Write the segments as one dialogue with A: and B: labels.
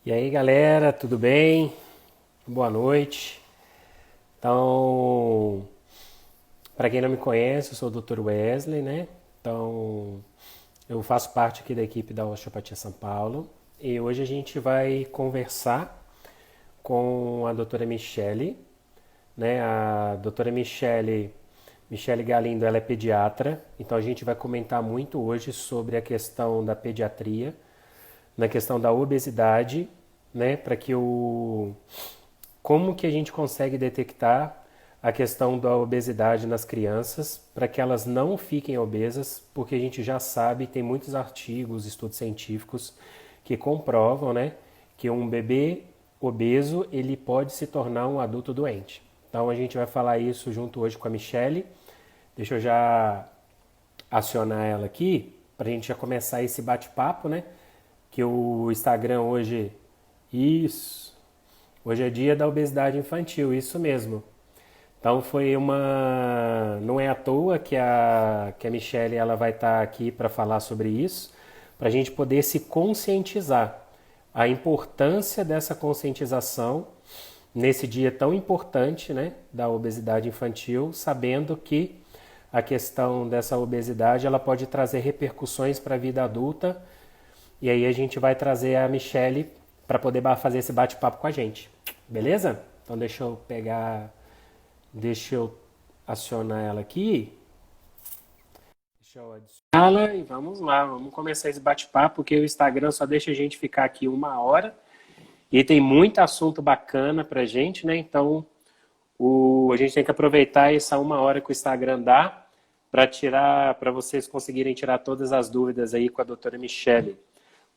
A: E aí, galera, tudo bem? Boa noite. Então, para quem não me conhece, eu sou o Dr. Wesley, né? Então, eu faço parte aqui da equipe da Osteopatia São Paulo e hoje a gente vai conversar com a doutora Michele, né? A doutora Michele Galindo, ela é pediatra, então a gente vai comentar muito hoje sobre a questão da pediatria, na questão da obesidade, né? Para que o como que a gente consegue detectar a questão da obesidade nas crianças para que elas não fiquem obesas, porque a gente já sabe, tem muitos artigos, estudos científicos que comprovam, né, que um bebê obeso ele pode se tornar um adulto doente. Então a gente vai falar isso junto hoje com a Michelle. Deixa eu já acionar ela aqui para a gente já começar esse bate-papo, né? Que o Instagram hoje, isso, hoje é dia da obesidade infantil, isso mesmo. Então foi uma. Não é à toa que a Michelle ela vai estar aqui para falar sobre isso, para a gente poder se conscientizar. A importância dessa conscientização nesse dia tão importante, né, da obesidade infantil, sabendo que a questão dessa obesidade ela pode trazer repercussões para a vida adulta. E aí a gente vai trazer a Michelle para poder fazer esse bate-papo com a gente. Beleza? Então deixa eu acionar ela aqui. Deixa eu adicioná-la e vamos lá, vamos começar esse bate-papo, porque o Instagram só deixa a gente ficar aqui 1 hora e tem muito assunto bacana pra gente, né? Então a gente tem que aproveitar essa 1 hora que o Instagram dá para vocês conseguirem tirar todas as dúvidas aí com a doutora Michele.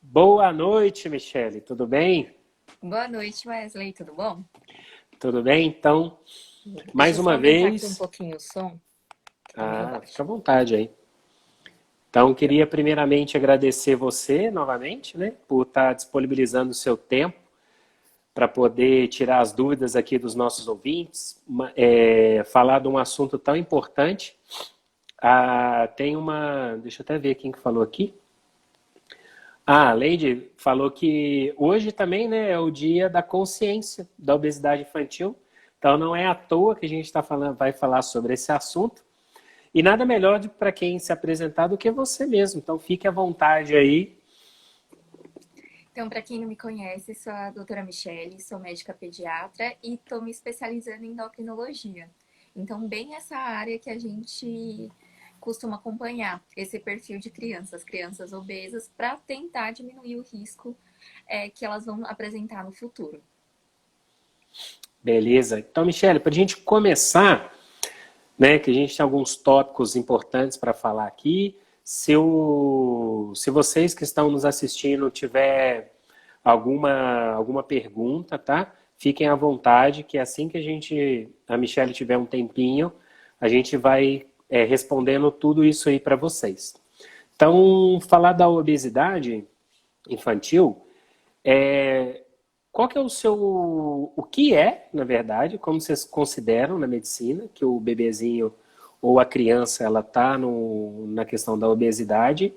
A: Boa noite, Michele, tudo bem?
B: Boa noite, Wesley, tudo bom?
A: Tudo bem? Então,
B: Deixa
A: mais
B: eu só
A: uma
B: aumentar aqui um
A: vez.
B: pouquinho o som, que tá meio
A: Ah, fica à
B: baixo.
A: vontade aí. Então, queria primeiramente agradecer você novamente, né, por estar disponibilizando o seu tempo para poder tirar as dúvidas aqui dos nossos ouvintes, falar de um assunto tão importante. Tem uma. Deixa eu até ver quem que falou aqui. A Leide falou que hoje também, né, é o dia da consciência da obesidade infantil. Então, não é à toa que a gente vai falar sobre esse assunto. E nada melhor para quem se apresentar do que você mesmo. Então fique à vontade aí.
B: Então, para quem não me conhece, sou a doutora Michele, sou médica pediatra e estou me especializando em endocrinologia. Então, bem essa área que a gente costuma acompanhar, esse perfil de crianças obesas, para tentar diminuir o risco que elas vão apresentar no futuro.
A: Beleza. Então, Michele, para a gente começar, né, que a gente tem alguns tópicos importantes para falar aqui. Se vocês que estão nos assistindo tiver alguma pergunta, tá? Fiquem à vontade, que assim que a Michelle tiver um tempinho, a gente vai respondendo tudo isso aí para vocês. Então, falar da obesidade infantil, é, qual que é o que é, na verdade, como vocês consideram na medicina, que o bebezinho ou a criança, ela tá na questão da obesidade,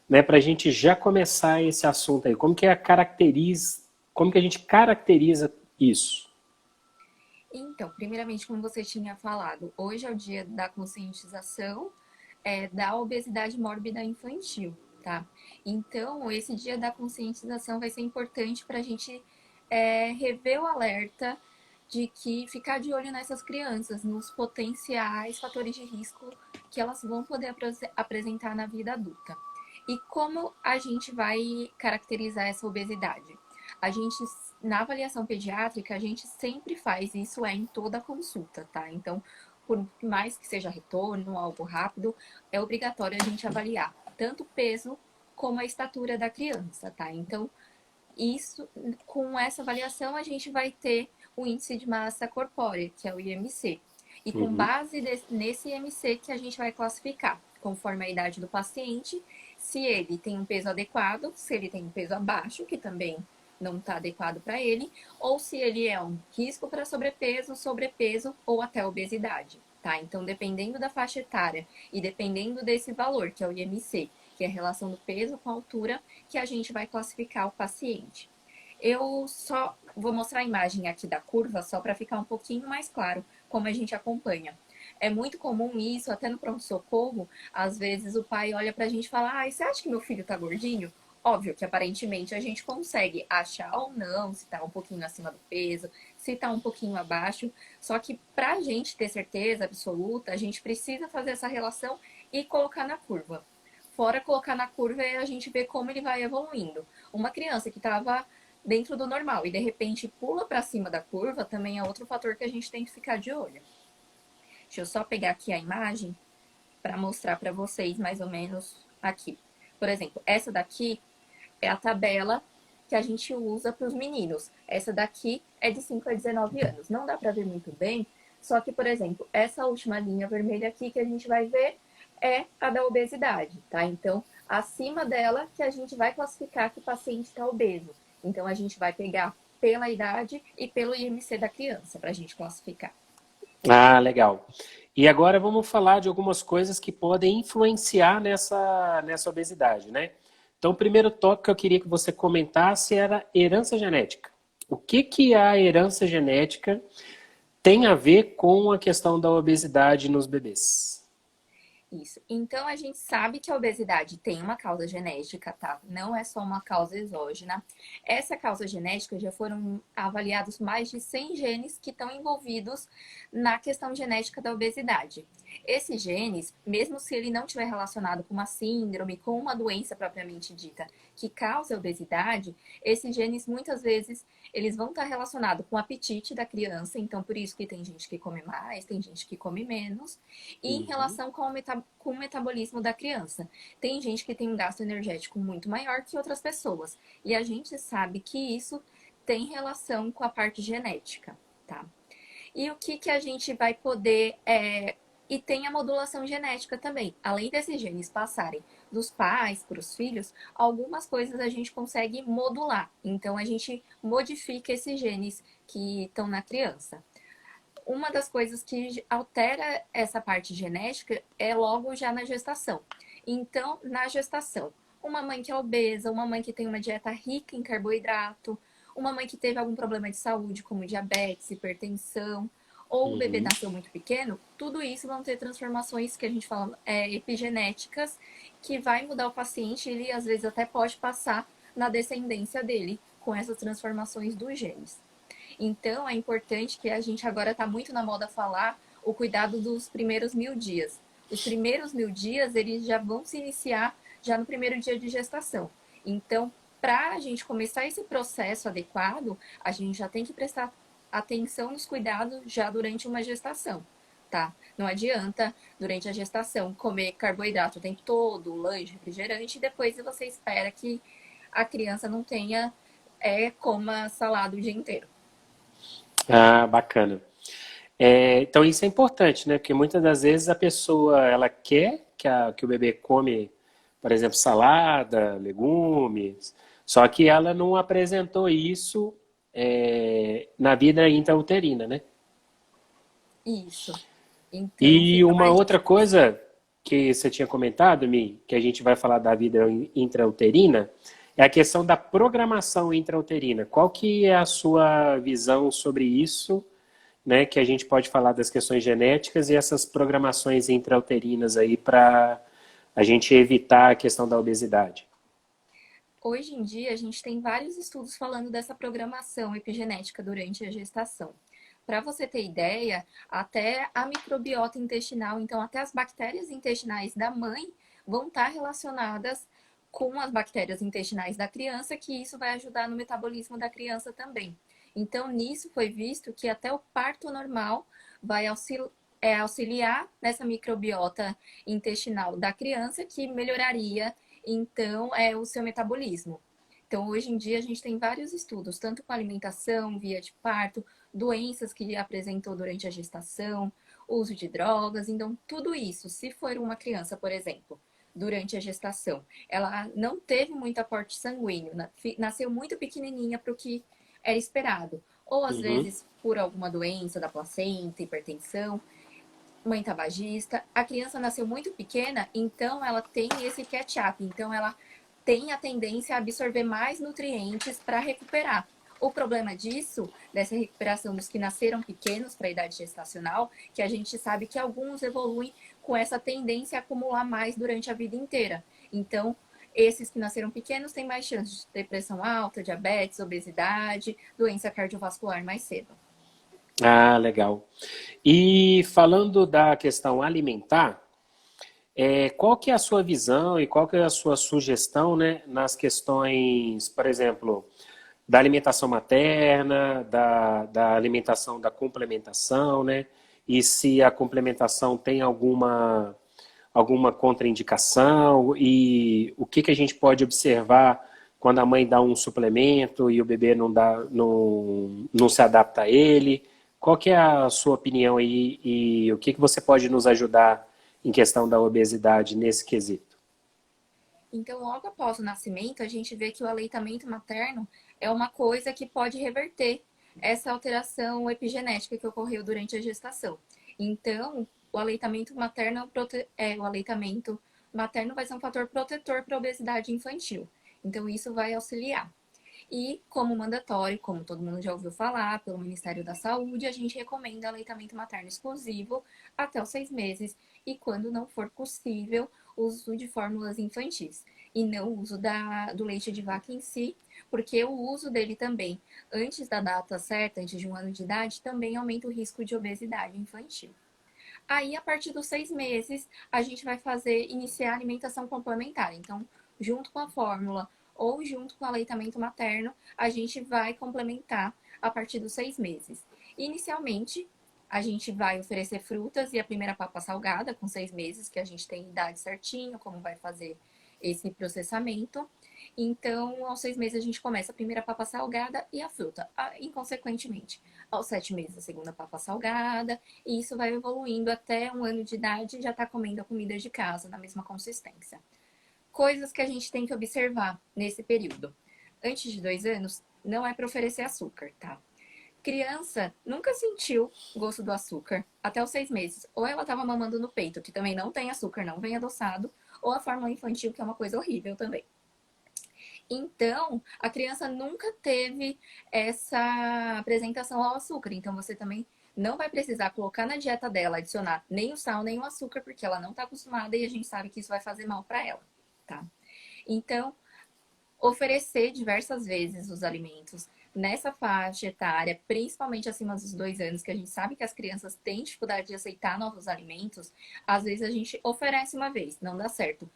A: né, para a gente já começar esse assunto aí, como que a gente caracteriza isso?
B: Então, primeiramente, como você tinha falado, hoje é o dia da conscientização da obesidade mórbida infantil, tá? Então, esse dia da conscientização vai ser importante para a gente rever o alerta de que ficar de olho nessas crianças, nos potenciais fatores de risco que elas vão poder apresentar na vida adulta. E como a gente vai caracterizar essa obesidade? A gente, na avaliação pediátrica, a gente sempre faz isso em toda a consulta, tá? Então, por mais que seja retorno, algo rápido, é obrigatório a gente avaliar tanto o peso como a estatura da criança, tá? Então, isso, com essa avaliação, a gente vai ter o índice de massa corpórea, que é o IMC. E com
A: Uhum.
B: base nesse IMC que a gente vai classificar, conforme a idade do paciente, se ele tem um peso adequado, se ele tem um peso abaixo, que também não está adequado para ele, ou se ele é um risco para sobrepeso, sobrepeso ou até obesidade, tá? Então, dependendo da faixa etária e dependendo desse valor, que é o IMC, que é a relação do peso com a altura, que a gente vai classificar o paciente. Eu só vou mostrar a imagem aqui da curva, só para ficar um pouquinho mais claro como a gente acompanha. É muito comum isso, até no pronto-socorro, às vezes o pai olha pra gente e fala: "Ai, você acha que meu filho tá gordinho?" Óbvio que aparentemente a gente consegue achar ou não se tá um pouquinho acima do peso, se tá um pouquinho abaixo, só que pra gente ter certeza absoluta, a gente precisa fazer essa relação e colocar na curva. Fora colocar na curva e a gente ver como ele vai evoluindo. Uma criança que estava dentro do normal e de repente pula para cima da curva também é outro fator que a gente tem que ficar de olho. Deixa eu só pegar aqui a imagem para mostrar para vocês mais ou menos aqui. Por exemplo, essa daqui é a tabela que a gente usa para os meninos. Essa daqui é de 5 a 19 anos. Não dá para ver muito bem, só que, por exemplo, essa última linha vermelha aqui que a gente vai ver é a da obesidade, tá? Então, acima dela que a gente vai classificar que o paciente está obeso. Então, a gente vai pegar pela idade e pelo IMC da criança para a gente classificar.
A: Ah, legal. E agora vamos falar de algumas coisas que podem influenciar nessa obesidade, né? Então, o primeiro tópico que eu queria que você comentasse era herança genética. O que que a herança genética tem a ver com a questão da obesidade nos bebês?
B: Isso. Então, a gente sabe que a obesidade tem uma causa genética, tá? Não é só uma causa exógena. Essa causa genética já foram avaliados mais de 100 genes que estão envolvidos na questão genética da obesidade. Esses genes, mesmo se ele não estiver relacionado com uma síndrome, com uma doença propriamente dita que causa obesidade, esses genes muitas vezes eles vão estar relacionados com o apetite da criança, então por isso que tem gente que come mais, tem gente que come menos, e em
A: Uhum.
B: relação com o metabolismo da criança. Tem gente que tem um gasto energético muito maior que outras pessoas, e a gente sabe que isso tem relação com a parte genética, tá? E o que a gente vai poder. E tem a modulação genética também. Além desses genes passarem dos pais para os filhos, algumas coisas a gente consegue modular. Então a gente modifica esses genes que estão na criança. Uma das coisas que altera essa parte genética é logo já na gestação. Então, na gestação, uma mãe que é obesa, uma mãe que tem uma dieta rica em carboidrato, uma mãe que teve algum problema de saúde, como diabetes, hipertensão, ou o bebê
A: Uhum.
B: nasceu muito pequeno, tudo isso vão ter transformações que a gente fala epigenéticas, que vai mudar o paciente, ele às vezes até pode passar na descendência dele com essas transformações dos genes. Então, é importante que a gente agora está muito na moda falar o cuidado dos primeiros 1.000 dias. Os primeiros 1.000 dias, eles já vão se iniciar já no primeiro dia de gestação. Então, para a gente começar esse processo adequado, a gente já tem que prestar atenção nos cuidados já durante uma gestação, tá? Não adianta, durante a gestação, comer carboidrato o tempo todo, lanche, refrigerante, e depois você espera que a criança não tenha, coma salada o dia inteiro.
A: Ah, bacana. Então isso é importante, né? Porque muitas das vezes a pessoa ela quer que o bebê come, por exemplo, salada, legumes, só que ela não apresentou isso na vida intrauterina, né?
B: Isso. Então,
A: E
B: fica
A: uma
B: mais
A: outra
B: difícil.
A: coisa que você tinha comentado, Mi, que a gente vai falar da vida intrauterina, é a questão da programação intrauterina. Qual que é a sua visão sobre isso, né? Que a gente pode falar das questões genéticas e essas programações intrauterinas aí para a gente evitar a questão da obesidade.
B: Hoje em dia, a gente tem vários estudos falando dessa programação epigenética durante a gestação. Para você ter ideia, até a microbiota intestinal, então até as bactérias intestinais da mãe vão estar relacionadas com as bactérias intestinais da criança, que isso vai ajudar no metabolismo da criança também. Então, nisso foi visto que até o parto normal vai auxiliar nessa microbiota intestinal da criança, que melhoraria então o seu metabolismo. Então, hoje em dia, a gente tem vários estudos, tanto com alimentação, via de parto, doenças que apresentou durante a gestação, uso de drogas. Então, tudo isso, se for uma criança, por exemplo, durante a gestação, ela não teve muito aporte sanguíneo, nasceu muito pequenininha para o que era esperado. Ou, às
A: Uhum.
B: vezes, por alguma doença da placenta, hipertensão, mãe tabagista. A criança nasceu muito pequena, então ela tem esse catch-up. Então, ela tem a tendência a absorver mais nutrientes para recuperar. O problema disso, dessa recuperação dos que nasceram pequenos para a idade gestacional, que a gente sabe que alguns evoluem com essa tendência a acumular mais durante a vida inteira. Então, esses que nasceram pequenos têm mais chance de ter pressão alta, diabetes, obesidade, doença cardiovascular mais cedo.
A: Ah, legal. E falando da questão alimentar, qual que é a sua visão e qual que é a sua sugestão, né, nas questões, por exemplo, da alimentação materna, da alimentação da complementação, né? E se a complementação tem alguma contraindicação e o que que a gente pode observar quando a mãe dá um suplemento e o bebê não se adapta a ele. Qual que é a sua opinião aí e o que que você pode nos ajudar em questão da obesidade nesse quesito?
B: Então, logo após o nascimento, a gente vê que o aleitamento materno é uma coisa que pode reverter essa alteração epigenética que ocorreu durante a gestação. Então, o aleitamento materno, o aleitamento materno vai ser um fator protetor para a obesidade infantil. Então, isso vai auxiliar. E, como mandatório, como todo mundo já ouviu falar, pelo Ministério da Saúde, a gente recomenda aleitamento materno exclusivo até os 6 meses e, quando não for possível, o uso de fórmulas infantis. E não o uso do leite de vaca em si, porque o uso dele também, antes da data certa, antes de 1 ano de idade, também aumenta o risco de obesidade infantil. Aí, a partir dos 6 meses, a gente vai iniciar a alimentação complementar. Então, junto com a fórmula ou junto com o aleitamento materno, a gente vai complementar a partir dos 6 meses. Inicialmente, a gente vai oferecer frutas e a primeira papa salgada, com 6 meses, que a gente tem idade certinho, como vai fazer esse processamento. Então, aos 6 meses, a gente começa a primeira papa salgada e a fruta. Inconsequentemente, aos 7 meses, a segunda papa salgada. E isso vai evoluindo até 1 ano de idade e já está comendo a comida de casa, na mesma consistência. Coisas que a gente tem que observar nesse período. Antes de 2 anos, não é para oferecer açúcar, tá? Criança nunca sentiu gosto do açúcar até os 6 meses. Ou ela estava mamando no peito, que também não tem açúcar, não vem adoçado, ou a fórmula infantil, que é uma coisa horrível também. Então, a criança nunca teve essa apresentação ao açúcar. Então, você também não vai precisar colocar na dieta dela, adicionar nem o sal, nem o açúcar, porque ela não está acostumada e a gente sabe que isso vai fazer mal para ela, tá? Então, oferecer diversas vezes os alimentos nessa faixa etária, principalmente acima dos 2 anos, que a gente sabe que as crianças têm dificuldade de aceitar novos alimentos, às vezes a gente oferece uma vez, não dá certo.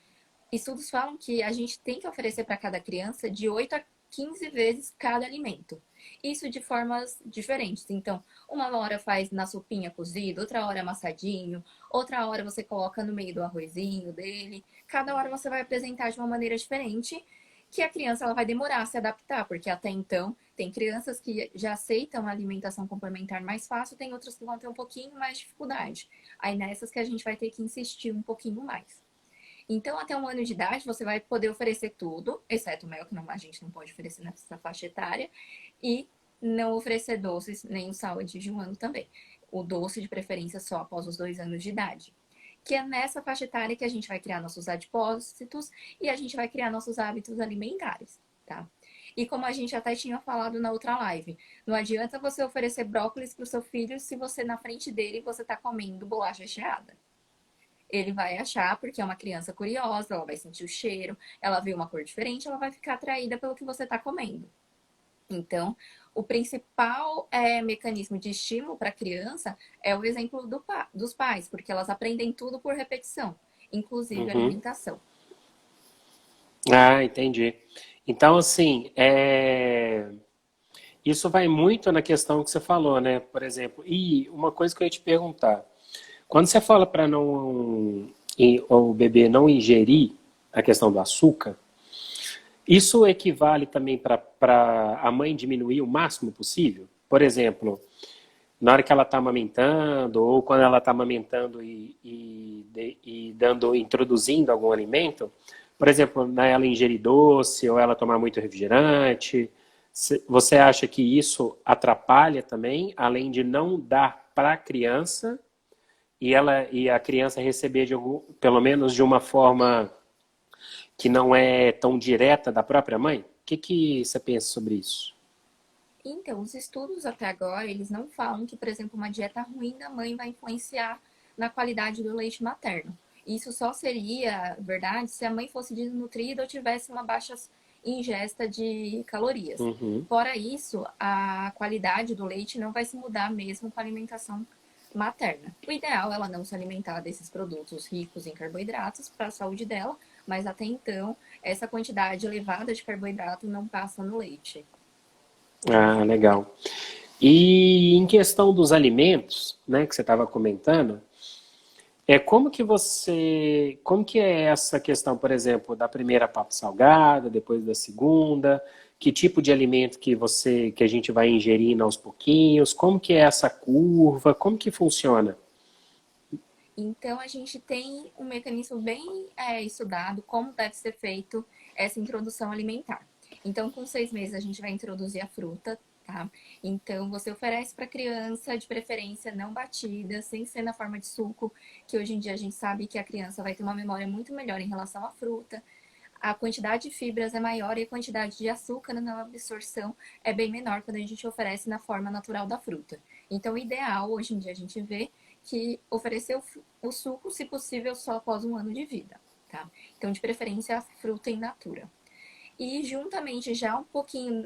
B: Estudos falam que a gente tem que oferecer para cada criança de 8 a 15 vezes cada alimento. Isso de formas diferentes. Então, uma hora faz na sopinha cozido, outra hora amassadinho, outra hora você coloca no meio do arrozinho dele. Cada hora você vai apresentar de uma maneira diferente, que a criança ela vai demorar a se adaptar, porque até então tem crianças que já aceitam a alimentação complementar mais fácil, tem outras que vão ter um pouquinho mais de dificuldade. Aí nessas que a gente vai ter que insistir um pouquinho mais. Então, até 1 ano de idade, você vai poder oferecer tudo, exceto o mel, que a gente não pode oferecer nessa faixa etária, e não oferecer doces, nem o sal antes de 1 ano também. O doce, de preferência, só após os 2 anos de idade. Que é nessa faixa etária que a gente vai criar nossos adipócitos e a gente vai criar nossos hábitos alimentares, tá? E como a gente até tinha falado na outra live, não adianta você oferecer brócolis para o seu filho se você, na frente dele, você está comendo bolacha recheada. Ele vai achar, porque é uma criança curiosa, ela vai sentir o cheiro, ela vê uma cor diferente, ela vai ficar atraída pelo que você está comendo. Então, o principal mecanismo de estímulo para a criança é o exemplo dos pais, porque elas aprendem tudo por repetição, inclusive
A: Uhum.
B: alimentação.
A: Ah, entendi. Então, assim, isso vai muito na questão que você falou, né? Por exemplo, e uma coisa que eu ia te perguntar, quando você fala para não o bebê não ingerir a questão do açúcar, isso equivale também para a mãe diminuir o máximo possível? Por exemplo, na hora que ela está amamentando, ou quando ela está amamentando introduzindo algum alimento, por exemplo, ela ingerir doce ou ela tomar muito refrigerante, você acha que isso atrapalha também, além de não dar para a criança e a criança receber pelo menos de uma forma que não é tão direta da própria mãe? O que você pensa sobre isso?
B: Então, os estudos até agora, eles não falam que, por exemplo, uma dieta ruim da mãe vai influenciar na qualidade do leite materno. Isso só seria verdade se a mãe fosse desnutrida ou tivesse uma baixa ingesta de calorias.
A: Uhum.
B: Fora isso, a qualidade do leite não vai se mudar mesmo com a alimentação materna. O ideal é ela não se alimentar desses produtos ricos em carboidratos para a saúde dela, mas até então, essa quantidade elevada de carboidrato não passa no leite.
A: Ah, legal. E em questão dos alimentos, né, que você estava comentando, como que é essa questão, por exemplo, da primeira papa salgada, depois da segunda, que tipo de alimento que a gente vai ingerindo aos pouquinhos, como que é essa curva, como que funciona?
B: Então, a gente tem um mecanismo bem estudado como deve ser feito essa introdução alimentar. Então, com 6 meses, a gente vai introduzir a fruta, tá? Então, você oferece para a criança, de preferência não batida, sem ser na forma de suco, que hoje em dia a gente sabe que a criança vai ter uma memória muito melhor em relação à fruta. A quantidade de fibras é maior e a quantidade de açúcar na absorção é bem menor quando a gente oferece na forma natural da fruta. Então, o ideal, hoje em dia, a gente vê que oferecer o suco, se possível, só após 1 ano de vida, tá? Então, de preferência, a fruta in natura. E juntamente, já um pouquinho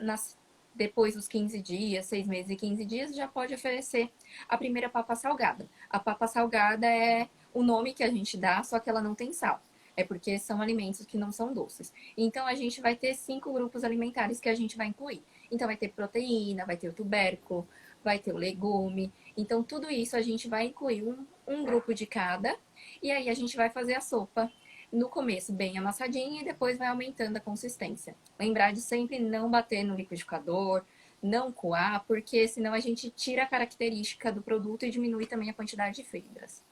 B: depois dos 15 dias, 6 meses e 15 dias, já pode oferecer a primeira papa salgada. A papa salgada é o nome que a gente dá, só que ela não tem sal. É porque são alimentos que não são doces. Então, a gente vai ter 5 grupos alimentares que a gente vai incluir. Então, vai ter proteína, vai ter o tubérculo, vai ter o legume. Então, tudo isso a gente vai incluir um grupo de cada. E aí, a gente vai fazer a sopa no começo bem amassadinha e depois vai aumentando a consistência. Lembrar de sempre não bater no liquidificador, não coar, porque senão a gente tira a característica do produto e diminui também a quantidade de fibras.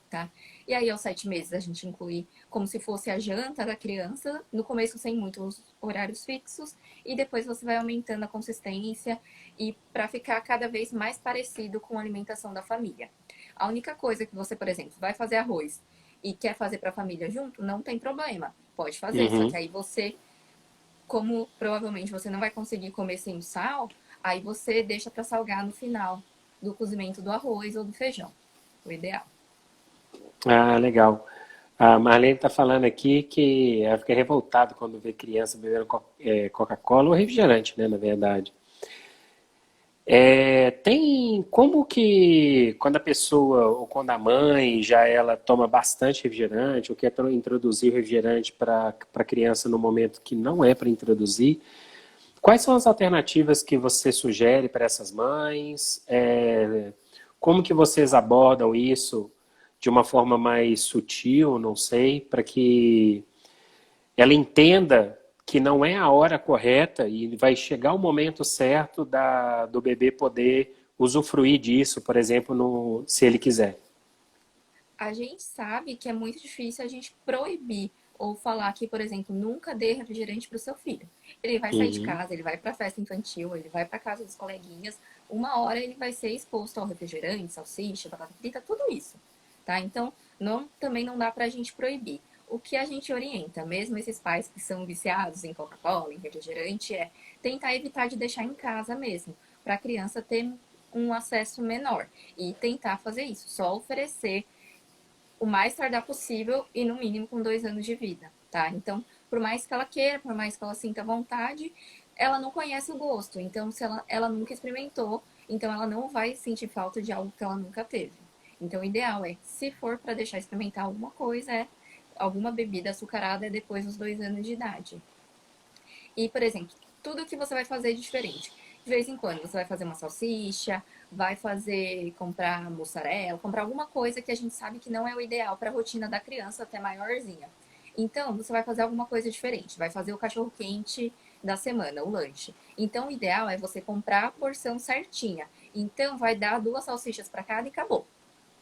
B: Tá? E aí, aos 7 meses, a gente inclui como se fosse a janta da criança, no começo sem muitos horários fixos, e depois você vai aumentando a consistência e para ficar cada vez mais parecido com a alimentação da família. A única coisa que você, por exemplo, vai fazer arroz e quer fazer para a família junto, não tem problema, pode fazer. Só
A: Uhum.
B: que aí você, como provavelmente você não vai conseguir comer sem o sal, aí você deixa para salgar no final do cozimento do arroz ou do feijão, o ideal.
A: Ah, legal. A Marlene está falando aqui que ela fica revoltada quando vê criança bebendo Coca-Cola ou refrigerante, né, na verdade. Tem como que quando a pessoa ou quando a mãe já ela toma bastante refrigerante ou quer introduzir o refrigerante para a criança no momento que não é para introduzir, quais são as alternativas que você sugere para essas mães? Como que vocês abordam isso de uma forma mais sutil, não sei, para que ela entenda que não é a hora correta e vai chegar o momento certo do bebê poder usufruir disso, por exemplo, se ele quiser.
B: A gente sabe que é muito difícil a gente proibir ou falar que, por exemplo, nunca dê refrigerante para o seu filho. Ele vai sair de
A: Uhum.
B: casa, ele vai para a festa infantil, ele vai para casa dos coleguinhas, uma hora ele vai ser exposto ao refrigerante, salsicha, batata frita, tudo isso, tá? Então, também não dá para a gente proibir. O que a gente orienta, mesmo esses pais que são viciados em Coca-Cola, em refrigerante, é tentar evitar de deixar em casa mesmo, para a criança ter um acesso menor e tentar fazer isso, só oferecer o mais tardar possível e no mínimo com 2 anos de vida, tá? Então, por mais que ela queira, por mais que ela sinta vontade, ela não conhece o gosto. Então, se ela nunca experimentou, então ela não vai sentir falta de algo que ela nunca teve. Então, o ideal é, se for para deixar experimentar alguma coisa, alguma bebida açucarada é depois dos 2 anos de idade. E, por exemplo, tudo que você vai fazer de diferente. De vez em quando você vai fazer uma salsicha, vai fazer, comprar mussarela, comprar alguma coisa que a gente sabe que não é o ideal para a rotina da criança até maiorzinha. Então, você vai fazer alguma coisa diferente, vai fazer o cachorro quente da semana, o lanche. Então, o ideal é você comprar a porção certinha. Então, vai dar 2 salsichas para cada e acabou.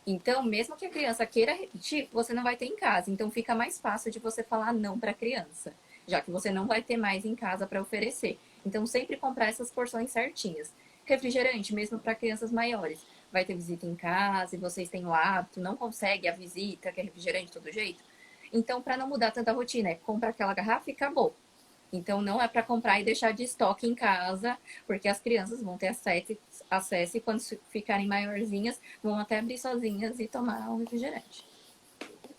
B: Então, mesmo que a criança queira repetir, você não vai ter em casa. Então, fica mais fácil de você falar não para a criança, já que você não vai ter mais em casa para oferecer. Então, sempre comprar essas porções certinhas. Refrigerante, mesmo para crianças maiores. Vai ter visita em casa e vocês têm o hábito, não consegue a visita, que é refrigerante de todo jeito. Então, para não mudar tanta rotina, compra aquela garrafa e acabou. Então, não é para comprar e deixar de estoque em casa, porque as crianças vão ter acesso e quando ficarem maiorzinhas, vão até abrir sozinhas e tomar um refrigerante.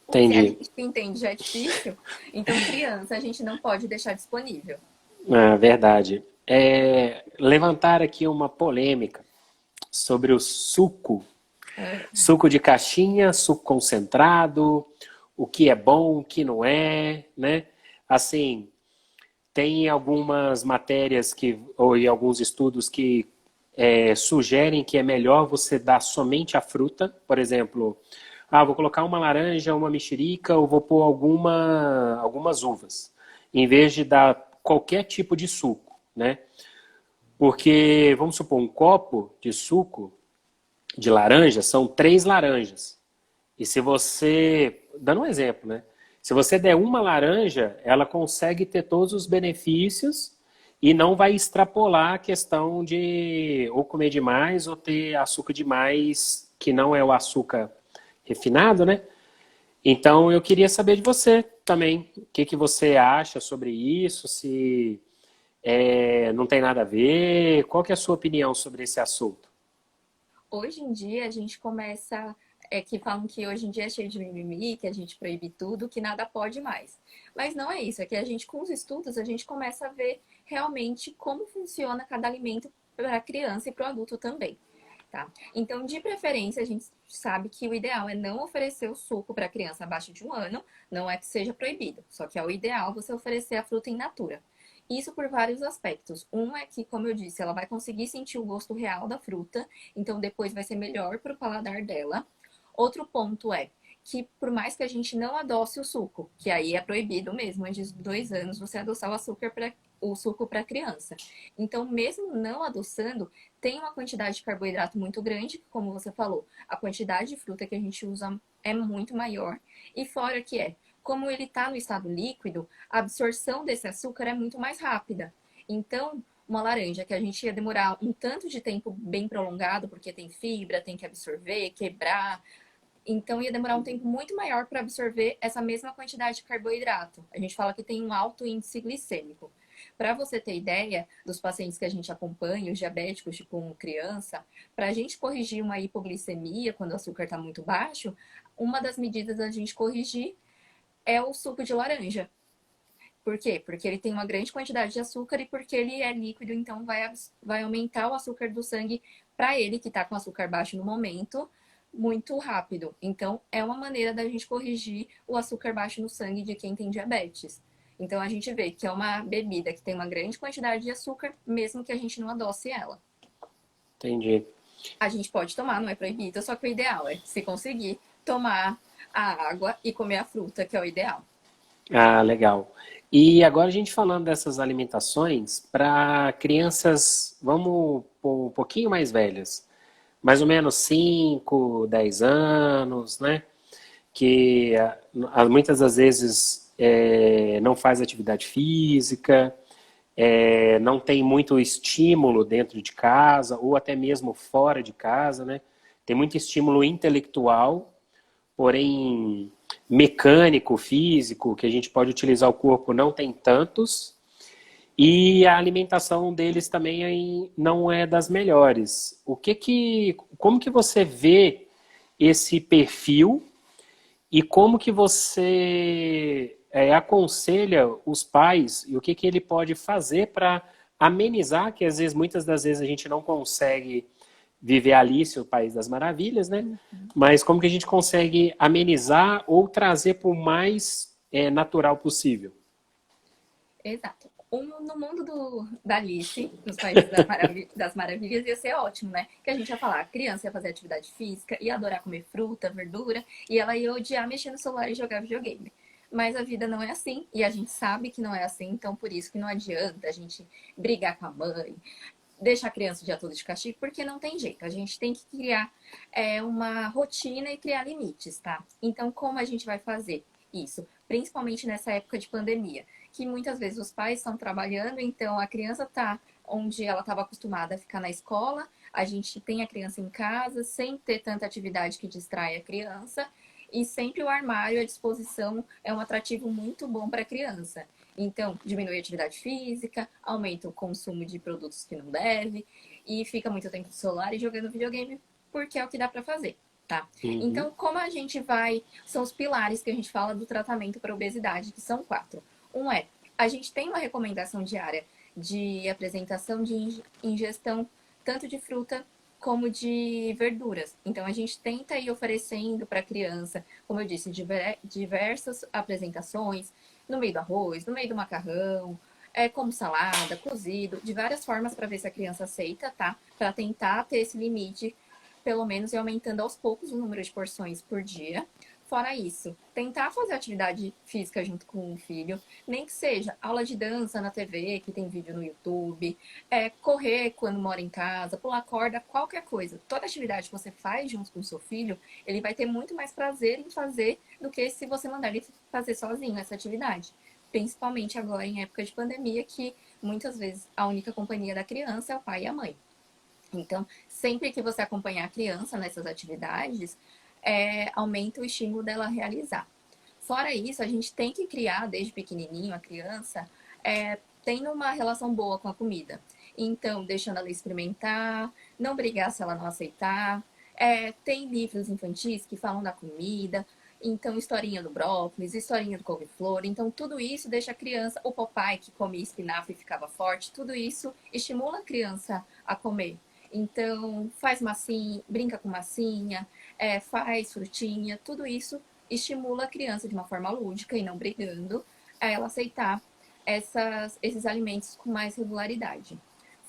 B: Se a
A: Entendi.
B: gente entende já é difícil, então criança a gente não pode deixar disponível.
A: Ah, verdade. Levantar aqui uma polêmica sobre o suco.
B: Ah,
A: Suco de caixinha, suco concentrado, o que é bom, o que não é, né? Assim, tem algumas matérias ou em alguns estudos que sugerem que é melhor você dar somente a fruta, por exemplo, vou colocar uma laranja, uma mexerica, ou vou pôr algumas uvas, em vez de dar qualquer tipo de suco, né? Porque, vamos supor, um copo de suco de laranja são 3 laranjas. E se você, dando um exemplo, né? Se você der uma laranja, ela consegue ter todos os benefícios e não vai extrapolar a questão de ou comer demais ou ter açúcar demais, que não é o açúcar refinado, né? Então eu queria saber de você também, o que que você acha sobre isso, se não tem nada a ver, qual que é a sua opinião sobre esse assunto?
B: hoje em dia a gente começa. É que falam que hoje em dia é cheio de mimimi, que a gente proíbe tudo, que nada pode mais. Mas não é isso, é que a gente, com os estudos, a gente começa a ver realmente como funciona cada alimento para a criança e para o adulto também. Tá? Então, de preferência, a gente sabe que o ideal é não oferecer o suco para criança abaixo de 1 ano, não é que seja proibido, só que é o ideal você oferecer a fruta in natura. Isso por vários aspectos. Um é que, como eu disse, ela vai conseguir sentir o gosto real da fruta, então depois vai ser melhor para o paladar dela. Outro ponto é que, por mais que a gente não adoce o suco, que aí é proibido mesmo, antes de 2 anos, você adoçar o suco para criança. Então, mesmo não adoçando, tem uma quantidade de carboidrato muito grande, como você falou, a quantidade de fruta que a gente usa é muito maior. E fora que como ele está no estado líquido, a absorção desse açúcar é muito mais rápida. Então, uma laranja que a gente ia demorar um tanto de tempo bem prolongado, porque tem fibra, tem que absorver, quebrar. Então, ia demorar um tempo muito maior para absorver essa mesma quantidade de carboidrato. A gente fala que tem um alto índice glicêmico. Para você ter ideia dos pacientes que a gente acompanha, os diabéticos, tipo criança, para a gente corrigir uma hipoglicemia, quando o açúcar está muito baixo, uma das medidas da gente corrigir é o suco de laranja. Por quê? Porque ele tem uma grande quantidade de açúcar e porque ele é líquido, então vai aumentar o açúcar do sangue para ele, que está com açúcar baixo no momento, muito rápido. Então, é uma maneira da gente corrigir o açúcar baixo no sangue de quem tem diabetes. Então, a gente vê que é uma bebida que tem uma grande quantidade de açúcar, mesmo que a gente não adoce ela.
A: Entendi.
B: A gente pode tomar, não é proibido, só que o ideal é, se conseguir, tomar a água e comer a fruta, que é o ideal.
A: Ah, legal. E agora a gente falando dessas alimentações para crianças, vamos pôr um pouquinho mais velhas, mais ou menos 5, 10 anos, né? Que muitas das vezes não faz atividade física, não tem muito estímulo dentro de casa ou até mesmo fora de casa, né? Tem muito estímulo intelectual, porém mecânico, físico, que a gente pode utilizar o corpo, não tem tantos. E a alimentação deles também não é das melhores. Como que você vê esse perfil e como que você aconselha os pais e o que ele pode fazer para amenizar, que às vezes, muitas das vezes a gente não consegue viver Alice, o País das Maravilhas, né? Mas como que a gente consegue amenizar ou trazer para o mais natural possível?
B: Exato. No mundo da Alice, nos Países das Maravilhas, ia ser ótimo, né? Que a gente ia falar, a criança ia fazer atividade física, ia adorar comer fruta, verdura, e ela ia odiar mexer no celular e jogar videogame. Mas a vida não é assim, e a gente sabe que não é assim, então por isso que não adianta a gente brigar com a mãe, deixar a criança o dia todo de castigo, porque não tem jeito. A gente tem que criar uma rotina e criar limites, tá? Então, como a gente vai fazer isso? Principalmente nessa época de pandemia, que muitas vezes os pais estão trabalhando, então a criança está onde ela estava acostumada a ficar na escola, a gente tem a criança em casa, sem ter tanta atividade que distrai a criança, E sempre o armário à disposição é um atrativo muito bom para a criança. Então, diminui a atividade física, aumenta o consumo de produtos que não deve, e fica muito tempo no celular e jogando videogame, porque é o que dá para fazer, tá?
A: Uhum.
B: Então, como a gente vai... São os pilares que a gente fala do tratamento para obesidade, que são 4. Um é, a gente tem uma recomendação diária de apresentação de ingestão tanto de fruta como de verduras. Então, a gente tenta ir oferecendo para a criança, como eu disse, diversas apresentações, no meio do arroz, no meio do macarrão, como salada, cozido, de várias formas para ver se a criança aceita, tá? Para tentar ter esse limite, pelo menos, e aumentando aos poucos o número de porções por dia. Fora isso, tentar fazer atividade física junto com o filho, nem que seja aula de dança na TV, que tem vídeo no YouTube, correr quando mora em casa, pular corda, qualquer coisa. Toda atividade que você faz junto com o seu filho, ele vai ter muito mais prazer em fazer do que se você mandar ele fazer sozinho essa atividade. Principalmente agora em época de pandemia, que muitas vezes a única companhia da criança é o pai e a mãe. Então, sempre que você acompanhar a criança nessas atividades, aumenta o estímulo dela a realizar. Fora isso, a gente tem que criar, desde pequenininho, a criança tendo uma relação boa com a comida. Então, deixando ela experimentar, não brigar se ela não aceitar. Tem livros infantis que falam da comida, então historinha do brócolis, historinha do couve-flor. Então, tudo isso deixa a criança... O papai que comia espinafre e ficava forte, tudo isso estimula a criança a comer. Então, faz massinha, brinca com massinha, faz frutinha, tudo isso estimula a criança de uma forma lúdica e não brigando a ela aceitar esses alimentos com mais regularidade.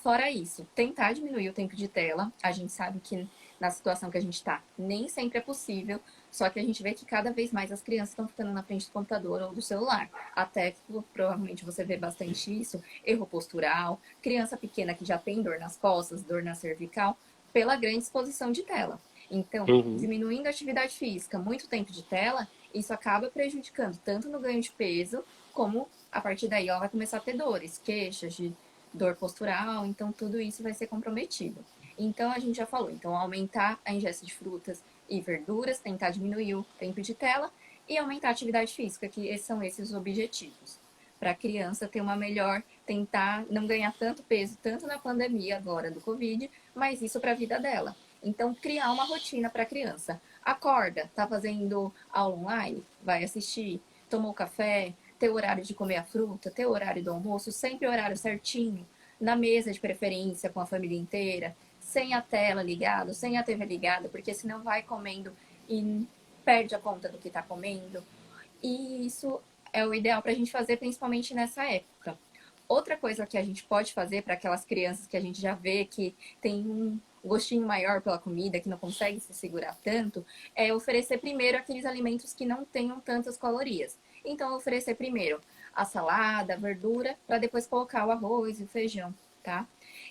B: Fora isso, tentar diminuir o tempo de tela. A gente sabe que na situação que a gente está, nem sempre é possível, só que a gente vê que cada vez mais as crianças estão ficando na frente do computador ou do celular. Até que provavelmente você vê bastante isso, erro postural, criança pequena que já tem dor nas costas, dor na cervical, pela grande exposição de tela. Então,
A: Uhum.
B: diminuindo a atividade física, muito tempo de tela, isso acaba prejudicando tanto no ganho de peso, como a partir daí ela vai começar a ter dores, queixas de dor postural, então tudo isso vai ser comprometido. Então a gente já falou, então aumentar a ingesta de frutas e verduras, tentar diminuir o tempo de tela e aumentar a atividade física, que são esses os objetivos. Para a criança ter uma melhor, tentar não ganhar tanto peso, tanto na pandemia agora do Covid, mas isso para a vida dela. Então, criar uma rotina para a criança. Acorda, tá fazendo aula online? Vai assistir. Tomou café? Ter o horário de comer a fruta, ter o horário do almoço, sempre o horário certinho, na mesa de preferência com a família inteira, sem a tela ligada, sem a TV ligada, porque senão vai comendo e perde a conta do que está comendo. E isso é o ideal para a gente fazer, principalmente nessa época. Outra coisa que a gente pode fazer para aquelas crianças que a gente já vê que tem um gostinho maior pela comida, que não consegue se segurar tanto, é oferecer primeiro aqueles alimentos que não tenham tantas calorias. Então, oferecer primeiro a salada, a verdura, para depois colocar o arroz e o feijão, tá?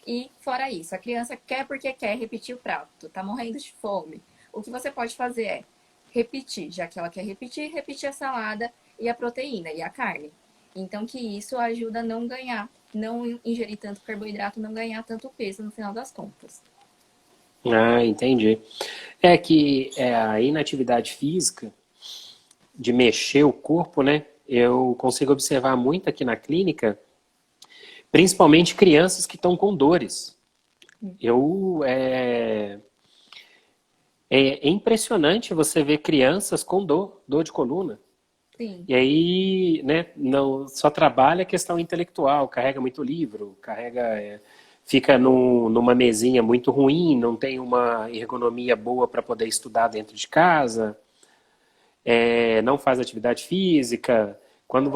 B: E fora isso, a criança quer porque quer repetir o prato, tá morrendo de fome. O que você pode fazer é repetir, já que ela quer repetir, repetir a salada e a proteína e a carne. Então, que isso ajuda a não ganhar, não ingerir tanto carboidrato, não ganhar tanto peso no final das contas.
A: Ah, entendi. É que a inatividade física, de mexer o corpo, né? Eu consigo observar muito aqui na clínica, principalmente crianças que estão com dores. Eu, é impressionante você ver crianças com dor de coluna.
B: Sim,
A: E aí, né, não só trabalha a questão intelectual, carrega muito livro, fica numa mesinha muito ruim, não tem uma ergonomia boa para poder estudar dentro de casa, não faz atividade física. Quando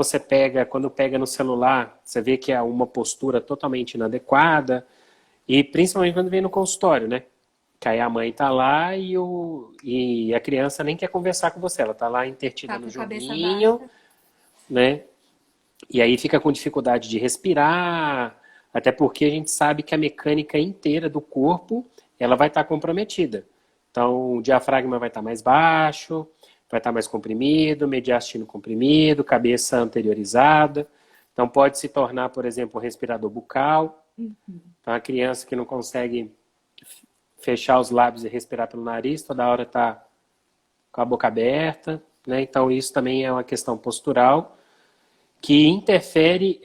A: pega no celular, você vê que é uma postura totalmente inadequada. E principalmente quando vem no consultório, né? Que aí a mãe tá lá e a criança nem quer conversar com você, ela tá lá intertida
B: tá
A: no
B: com a cabeça
A: joguinho,
B: baixa.
A: né? E aí fica com dificuldade de respirar, até porque a gente sabe que a mecânica inteira do corpo, ela vai estar comprometida. Então, o diafragma vai estar mais baixo, vai estar mais comprimido, mediastino comprimido, cabeça anteriorizada. Então, pode se tornar, por exemplo, um respirador bucal. Então, a criança que não consegue fechar os lábios e respirar pelo nariz, toda hora está com a boca aberta, né? Então isso também é uma questão postural que interfere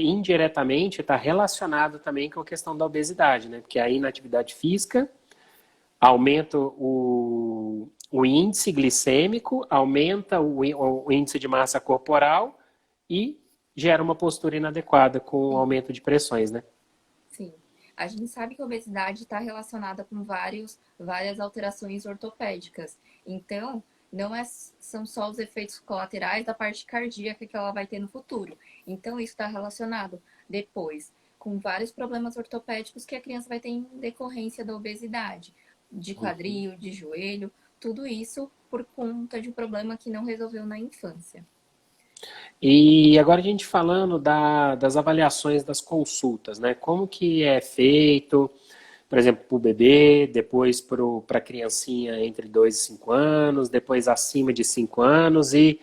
A: indiretamente, está relacionado também com a questão da obesidade, né? Porque a inatividade física aumenta o índice glicêmico, aumenta o índice de massa corporal e gera uma postura inadequada com o
B: Sim,
A: aumento de pressões, né?
B: sim. A gente sabe que a obesidade está relacionada com várias alterações ortopédicas. Então, não é, são só os efeitos colaterais da parte cardíaca que ela vai ter no futuro. Então, isso está relacionado depois com vários problemas ortopédicos que a criança vai ter em decorrência da obesidade, de quadril, de joelho, tudo isso por conta de um problema que não resolveu na infância.
A: E agora a gente falando das avaliações das consultas, né? Como que é feito, por exemplo, para o bebê, depois para a criancinha entre 2 e 5 anos, depois acima de 5 anos, e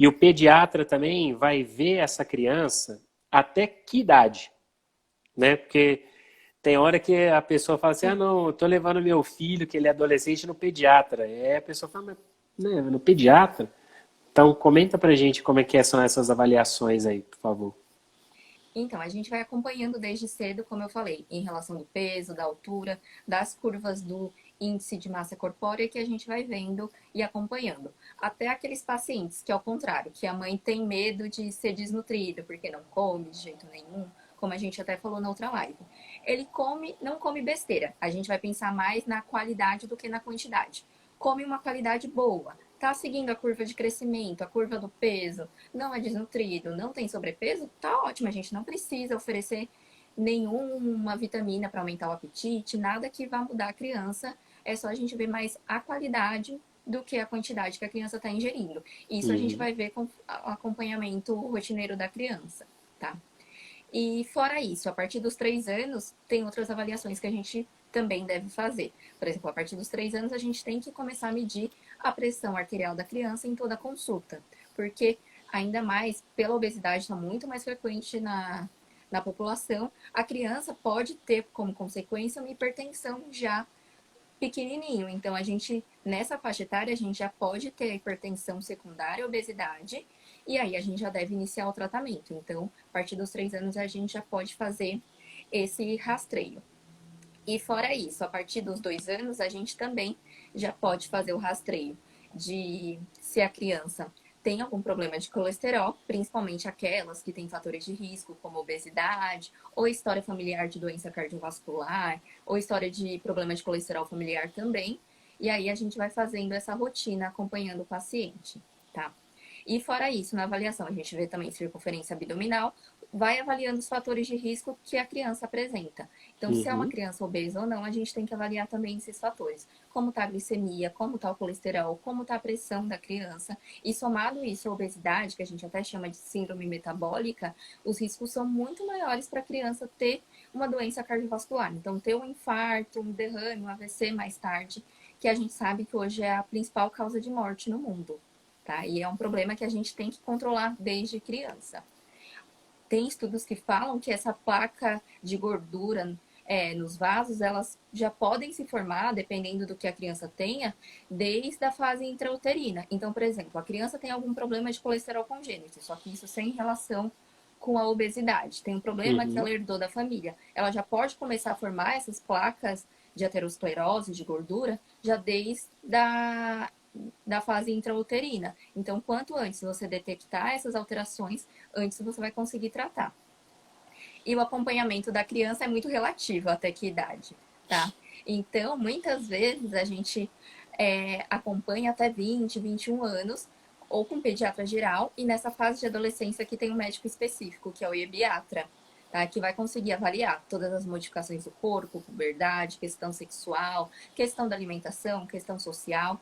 A: o pediatra também vai ver essa criança até que idade, né? Porque tem hora que a pessoa fala assim, ah, não, eu tô levando meu filho, que ele é adolescente, no pediatra. É, a pessoa fala, mas, né, no pediatra? Então, comenta pra gente como é que são essas avaliações aí, por favor.
B: Então, a gente vai acompanhando desde cedo, como eu falei, em relação do peso, da altura, das curvas do índice de massa corpórea que a gente vai vendo e acompanhando. Até aqueles pacientes que, ao contrário, que a mãe tem medo de ser desnutrido, porque não come de jeito nenhum, como a gente até falou na outra live. Ele come, não come besteira. A gente vai pensar mais na qualidade do que na quantidade. Come uma qualidade boa, tá seguindo a curva de crescimento, a curva do peso, não é desnutrido, não tem sobrepeso, tá ótimo. A gente não precisa oferecer nenhuma vitamina para aumentar o apetite, nada que vá mudar a criança. É só a gente ver mais a qualidade do que a quantidade que a criança está ingerindo. Isso a gente
A: Uhum.
B: vai ver com o acompanhamento rotineiro da criança, tá? E fora isso, a partir dos 3 anos, tem outras avaliações que a gente também deve fazer. Por exemplo, a partir dos 3 anos, a gente tem que começar a medir a pressão arterial da criança em toda a consulta. Porque, ainda mais, pela obesidade está muito mais frequente na população, a criança pode ter como consequência uma hipertensão já pequenininho. Então, a gente, nessa faixa etária, a gente já pode ter hipertensão secundária, obesidade, e aí a gente já deve iniciar o tratamento. Então, a partir dos 3 anos, a gente já pode fazer esse rastreio. E fora isso, a partir dos 2 anos, a gente também já pode fazer o rastreio de se a criança tem algum problema de colesterol, principalmente aquelas que têm fatores de risco, como obesidade, ou história familiar de doença cardiovascular, ou história de problema de colesterol familiar também. E aí a gente vai fazendo essa rotina acompanhando o paciente, tá? E fora isso, na avaliação, a gente vê também circunferência abdominal, vai avaliando os fatores de risco que a criança apresenta. Então, se é uma
A: Uhum.
B: criança obesa ou não, a gente tem que avaliar também esses fatores. Como está a glicemia, como está o colesterol, como está a pressão da criança. E somado isso à obesidade, que a gente até chama de síndrome metabólica, os riscos são muito maiores para a criança ter uma doença cardiovascular. Então, ter um infarto, um derrame, um AVC mais tarde, que a gente sabe que hoje é a principal causa de morte no mundo. Tá? E é um problema que a gente tem que controlar desde criança. Tem estudos que falam que essa placa de gordura nos vasos, elas já podem se formar, dependendo do que a criança tenha, desde a fase intrauterina. Então, por exemplo, a criança tem algum problema de colesterol congênito, só que isso sem relação com a obesidade. Tem um problema que
A: Uhum.
B: ela herdou da família. Ela já pode começar a formar essas placas de aterosclerose, de gordura, já desde da fase intrauterina. Então, quanto antes você detectar essas alterações, antes você vai conseguir tratar. E o acompanhamento da criança é muito relativo até que idade, tá? Então, muitas vezes a gente acompanha até 20, 21 anos, ou com pediatra geral, e nessa fase de adolescência que tem um médico específico, que é o EBiatra, tá? Que vai conseguir avaliar todas as modificações do corpo, puberdade, questão sexual, questão da alimentação, questão social,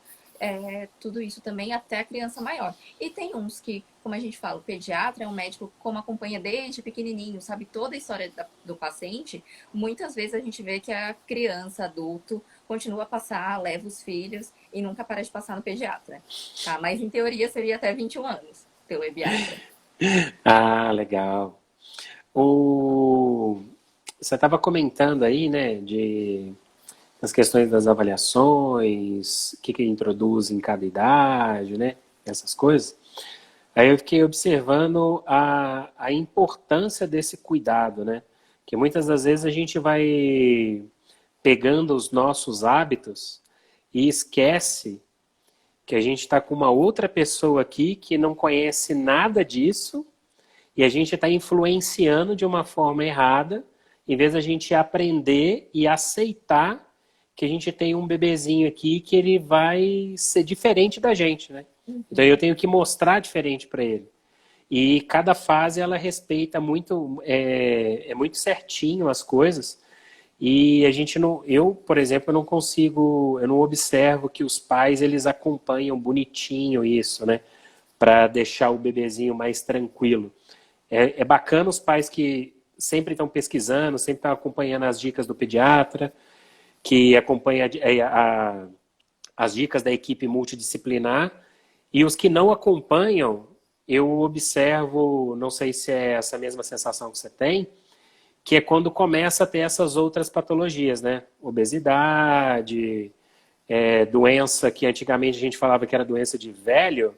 B: tudo isso também até a criança maior. E tem uns que, como a gente fala, o pediatra é um médico como acompanha desde pequenininho, sabe toda a história do paciente. Muitas vezes a gente vê que a criança, adulto, continua a passar, leva os filhos e nunca para de passar no pediatra, tá? Mas em teoria seria até 21 anos pelo pediatra.
A: Ah, legal. O... Você estava comentando aí, né, de as questões das avaliações, o que que introduz em cada idade, né? Essas coisas. Aí eu fiquei observando a importância desse cuidado, né? Que muitas das vezes a gente vai pegando os nossos hábitos e esquece que a gente está com uma outra pessoa aqui que não conhece nada disso e a gente está influenciando de uma forma errada, em vez da gente aprender e aceitar que a gente tem um bebezinho aqui que ele vai ser diferente da gente, né? Então
B: Uhum.
A: eu tenho que mostrar diferente para ele. E cada fase ela respeita muito, é muito certinho as coisas. E a gente não, eu, por exemplo, eu não consigo, eu não observo que os pais eles acompanham bonitinho isso, né? Para deixar o bebezinho mais tranquilo. É bacana os pais que sempre estão pesquisando, sempre estão acompanhando as dicas do pediatra, que acompanha as dicas da equipe multidisciplinar, e os que não acompanham, eu observo, não sei se é essa mesma sensação que você tem, que é quando começa a ter essas outras patologias, né? Obesidade, doença que antigamente a gente falava que era doença de velho,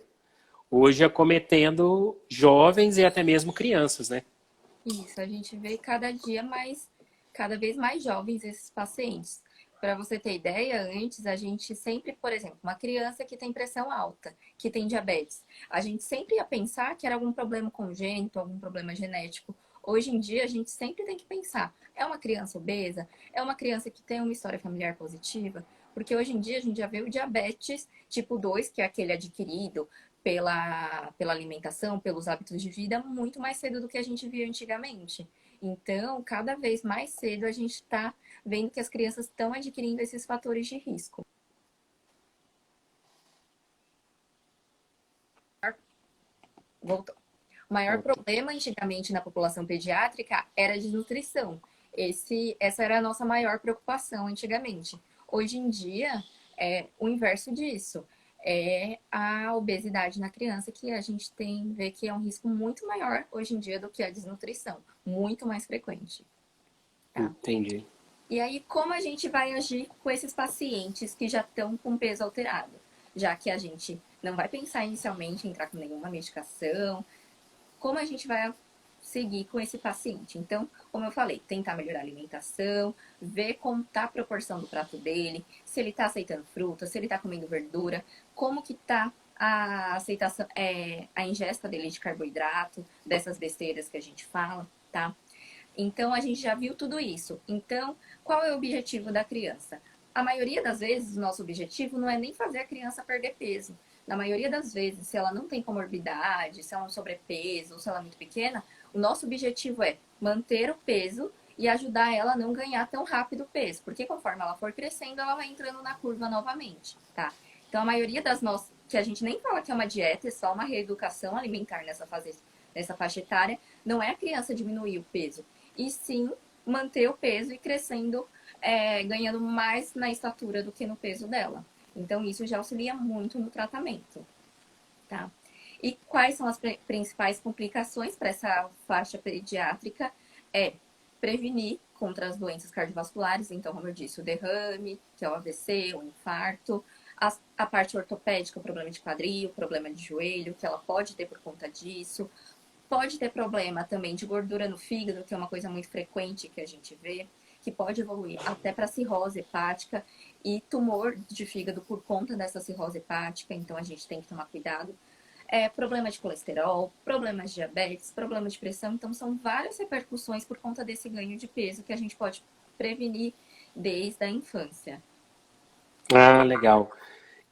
A: hoje acometendo jovens e até mesmo crianças, né?
B: Isso, a gente vê cada vez mais jovens esses pacientes. Para você ter ideia, antes a gente sempre, por exemplo, uma criança que tem pressão alta, que tem diabetes, a gente sempre ia pensar que era algum problema congênito, algum problema genético. Hoje em dia, a gente sempre tem que pensar: é uma criança obesa? É uma criança que tem uma história familiar positiva? Porque hoje em dia a gente já vê o diabetes tipo 2, que é aquele adquirido pela alimentação, pelos hábitos de vida, muito mais cedo do que a gente via antigamente. Então, cada vez mais cedo a gente está vendo que as crianças estão adquirindo esses fatores de risco. Voltou. O maior problema antigamente na população pediátrica era a desnutrição. Essa era a nossa maior preocupação antigamente. Hoje em dia, é o inverso disso. É a obesidade na criança, que a gente vê que é um risco muito maior hoje em dia do que a desnutrição. Muito mais frequente. Tá?
A: Entendi.
B: E aí, como a gente vai agir com esses pacientes que já estão com peso alterado? Já que a gente não vai pensar inicialmente em entrar com nenhuma medicação, como a gente vai seguir com esse paciente? Então, como eu falei, tentar melhorar a alimentação, ver como está a proporção do prato dele, se ele está aceitando fruta, se ele está comendo verdura, como que está a aceitação, a ingesta dele de carboidrato, dessas besteiras que a gente fala, tá? Então, a gente já viu tudo isso. Então, qual é o objetivo da criança? A maioria das vezes, o nosso objetivo não é nem fazer a criança perder peso. Na maioria das vezes, se ela não tem comorbidade, se ela é um sobrepeso, ou se ela é muito pequena, o nosso objetivo é manter o peso e ajudar ela a não ganhar tão rápido o peso. Porque conforme ela for crescendo, ela vai entrando na curva novamente, tá? Então, a maioria das nossas, que a gente nem fala que é uma dieta, é só uma reeducação alimentar nessa faixa etária, não é a criança diminuir o peso, e sim manter o peso e crescendo, ganhando mais na estatura do que no peso dela. Então, isso já auxilia muito no tratamento, tá? E quais são as principais complicações para essa faixa pediátrica? É prevenir contra as doenças cardiovasculares, então, como eu disse, o derrame, que é o AVC, o infarto, a parte ortopédica, o problema de quadril, o problema de joelho, que ela pode ter por conta disso. Pode ter problema também de gordura no fígado, que é uma coisa muito frequente que a gente vê, que pode evoluir até para cirrose hepática e tumor de fígado por conta dessa cirrose hepática, então a gente tem que tomar cuidado. Problema de colesterol, problemas de diabetes, problema de pressão, então são várias repercussões por conta desse ganho de peso que a gente pode prevenir desde a infância.
A: Ah, legal.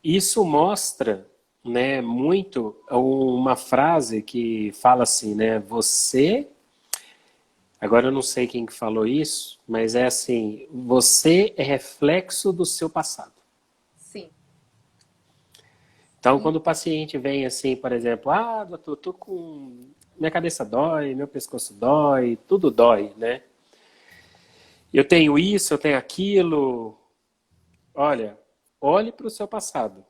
A: Isso mostra, né, muito uma frase que fala assim, né, você, agora eu não sei quem que falou isso, mas é assim, você é reflexo do seu passado.
B: Sim.
A: Então, quando o paciente vem assim, por exemplo, ah, doutor, tô com minha cabeça dói, meu pescoço dói, tudo dói, né? Eu tenho isso, eu tenho aquilo. Olha, olhe para o seu passado.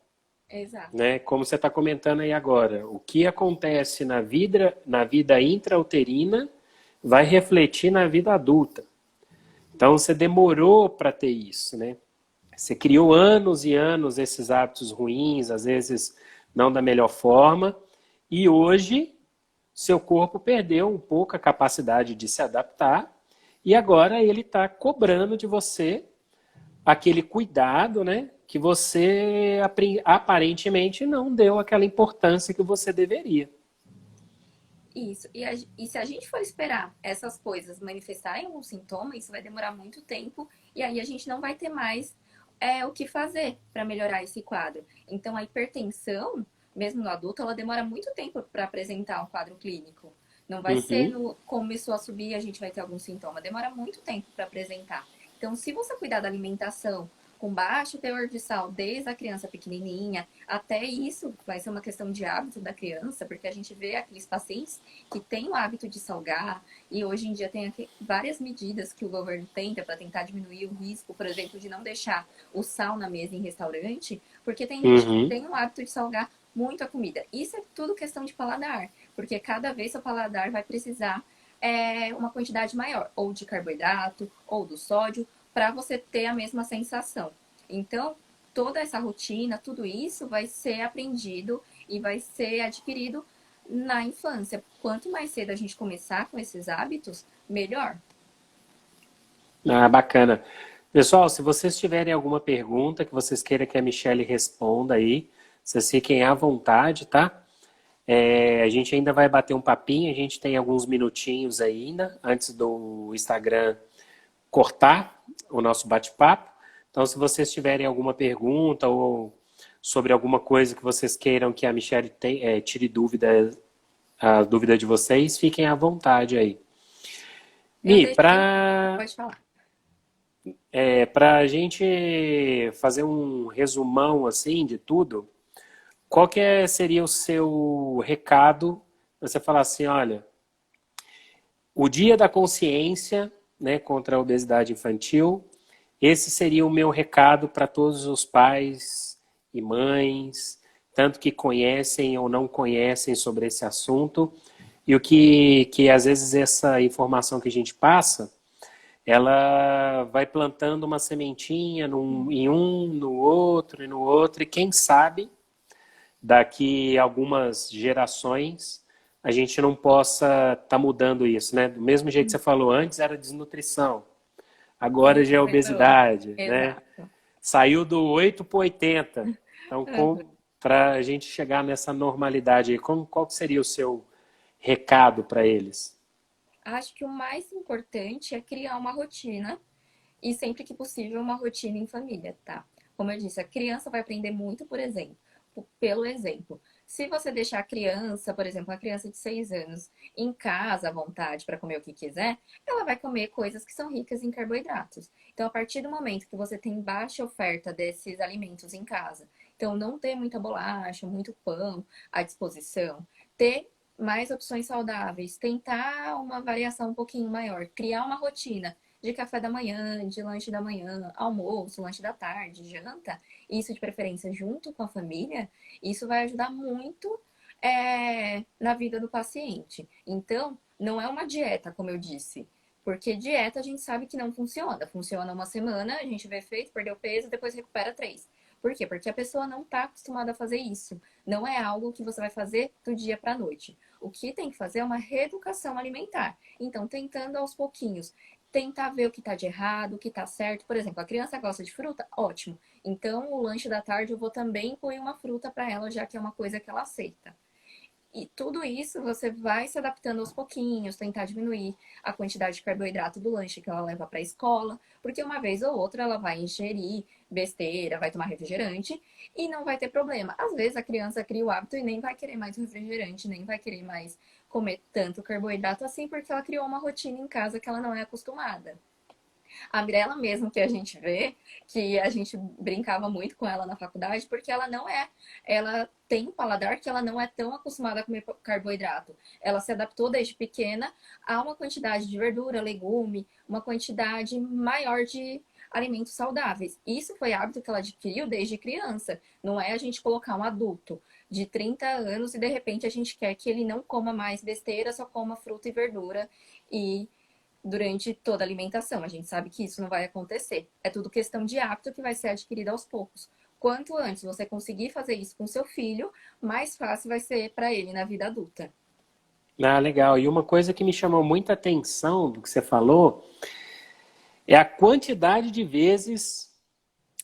B: Exato.
A: Né? Como você está comentando aí agora, o que acontece na vida intrauterina vai refletir na vida adulta. Então você demorou para ter isso, né? Você criou anos e anos esses hábitos ruins, às vezes não da melhor forma, e hoje seu corpo perdeu um pouco a capacidade de se adaptar e agora ele está cobrando de você aquele cuidado, né, que você aparentemente não deu aquela importância que você deveria.
B: Isso. E se a gente for esperar essas coisas manifestarem algum sintoma, isso vai demorar muito tempo e aí a gente não vai ter mais o que fazer para melhorar esse quadro. Então, a hipertensão, mesmo no adulto, ela demora muito tempo para apresentar um quadro clínico. Não vai ser
A: Uhum,
B: no começou a subir e a gente vai ter algum sintoma. Demora muito tempo para apresentar. Então, se você cuidar da alimentação com baixo teor de sal desde a criança pequenininha, até isso vai ser uma questão de hábito da criança, porque a gente vê aqueles pacientes que têm o hábito de salgar, e hoje em dia tem várias medidas que o governo tenta para tentar diminuir o risco, por exemplo, de não deixar o sal na mesa em restaurante, porque tem gente que
A: uhum.
B: tem o hábito de salgar muito a comida. Isso é tudo questão de paladar, porque cada vez seu paladar vai precisar uma quantidade maior, ou de carboidrato, ou do sódio, para você ter a mesma sensação. Então, toda essa rotina, tudo isso vai ser aprendido e vai ser adquirido na infância. Quanto mais cedo a gente começar com esses hábitos, melhor.
A: Ah, bacana. Pessoal, se vocês tiverem alguma pergunta que vocês queiram que a Michelle responda aí, vocês fiquem à vontade, tá? A gente ainda vai bater um papinho, a gente tem alguns minutinhos ainda antes do Instagram cortar o nosso bate-papo. Então, se vocês tiverem alguma pergunta ou sobre alguma coisa que vocês queiram que a Michelle tire dúvida, a dúvida de vocês, fiquem à vontade aí.
B: Eu
A: Mi,
B: deixei. Pode falar.
A: para a gente fazer um resumão assim de tudo, qual seria o seu recado? Você falar assim, olha, o Dia da Consciência, né, contra a obesidade infantil, esse seria o meu recado para todos os pais e mães, tanto que conhecem ou não conhecem sobre esse assunto, e o que às vezes essa informação que a gente passa, ela vai plantando uma sementinha em um, no outro e no outro, e quem sabe daqui a algumas gerações a gente não possa estar mudando isso, né? Do mesmo jeito que você falou antes, era desnutrição, agora já é
B: Foi para outro.
A: obesidade, né?
B: Exato.
A: Saiu do 8 para 80. Então, para a gente chegar nessa normalidade aí, qual que seria o seu recado para eles?
B: Acho que o mais importante é criar uma rotina e sempre que possível uma rotina em família, tá? Como eu disse, a criança vai aprender muito, por exemplo, pelo exemplo. Se você deixar a criança, por exemplo, a criança de 6 anos, em casa à vontade para comer o que quiser, ela vai comer coisas que são ricas em carboidratos. Então, a partir do momento que você tem baixa oferta desses alimentos em casa, então não ter muita bolacha, muito pão à disposição, ter mais opções saudáveis, tentar uma variação um pouquinho maior, criar uma rotina de café da manhã, de lanche da manhã, almoço, lanche da tarde, janta, isso de preferência junto com a família, isso vai ajudar muito na vida do paciente. Então, não é uma dieta, como eu disse, porque dieta a gente sabe que não funciona. Funciona uma semana, a gente vê efeito, perdeu peso, depois recupera 3. Por quê? Porque a pessoa não está acostumada a fazer isso. Não é algo que você vai fazer do dia para a noite. O que tem que fazer é uma reeducação alimentar. Então, tentando aos pouquinhos tentar ver o que está de errado, o que está certo. Por exemplo, a criança gosta de fruta? Ótimo. Então, o lanche da tarde eu vou também incluir uma fruta para ela, já que é uma coisa que ela aceita. E tudo isso você vai se adaptando aos pouquinhos, tentar diminuir a quantidade de carboidrato do lanche que ela leva para a escola, porque uma vez ou outra ela vai ingerir besteira, vai tomar refrigerante e não vai ter problema. Às vezes a criança cria o hábito e nem vai querer mais refrigerante, nem vai querer mais comer tanto carboidrato assim, porque ela criou uma rotina em casa que ela não é acostumada. A Mirella mesmo que a gente vê, que a gente brincava muito com ela na faculdade, porque ela não é, ela tem um paladar que ela não é tão acostumada a comer carboidrato. Ela se adaptou desde pequena a uma quantidade de verdura, legume, uma quantidade maior de alimentos saudáveis. Isso foi hábito que ela adquiriu desde criança. Não é a gente colocar um adulto de 30 anos e de repente a gente quer que ele não coma mais besteira, só coma fruta e verdura e durante toda a alimentação. A gente sabe que isso não vai acontecer. É tudo questão de hábito que vai ser adquirido aos poucos. Quanto antes você conseguir fazer isso com seu filho, mais fácil vai ser para ele na vida adulta.
A: Ah, legal. E uma coisa que me chamou muita atenção do que você falou é a quantidade de vezes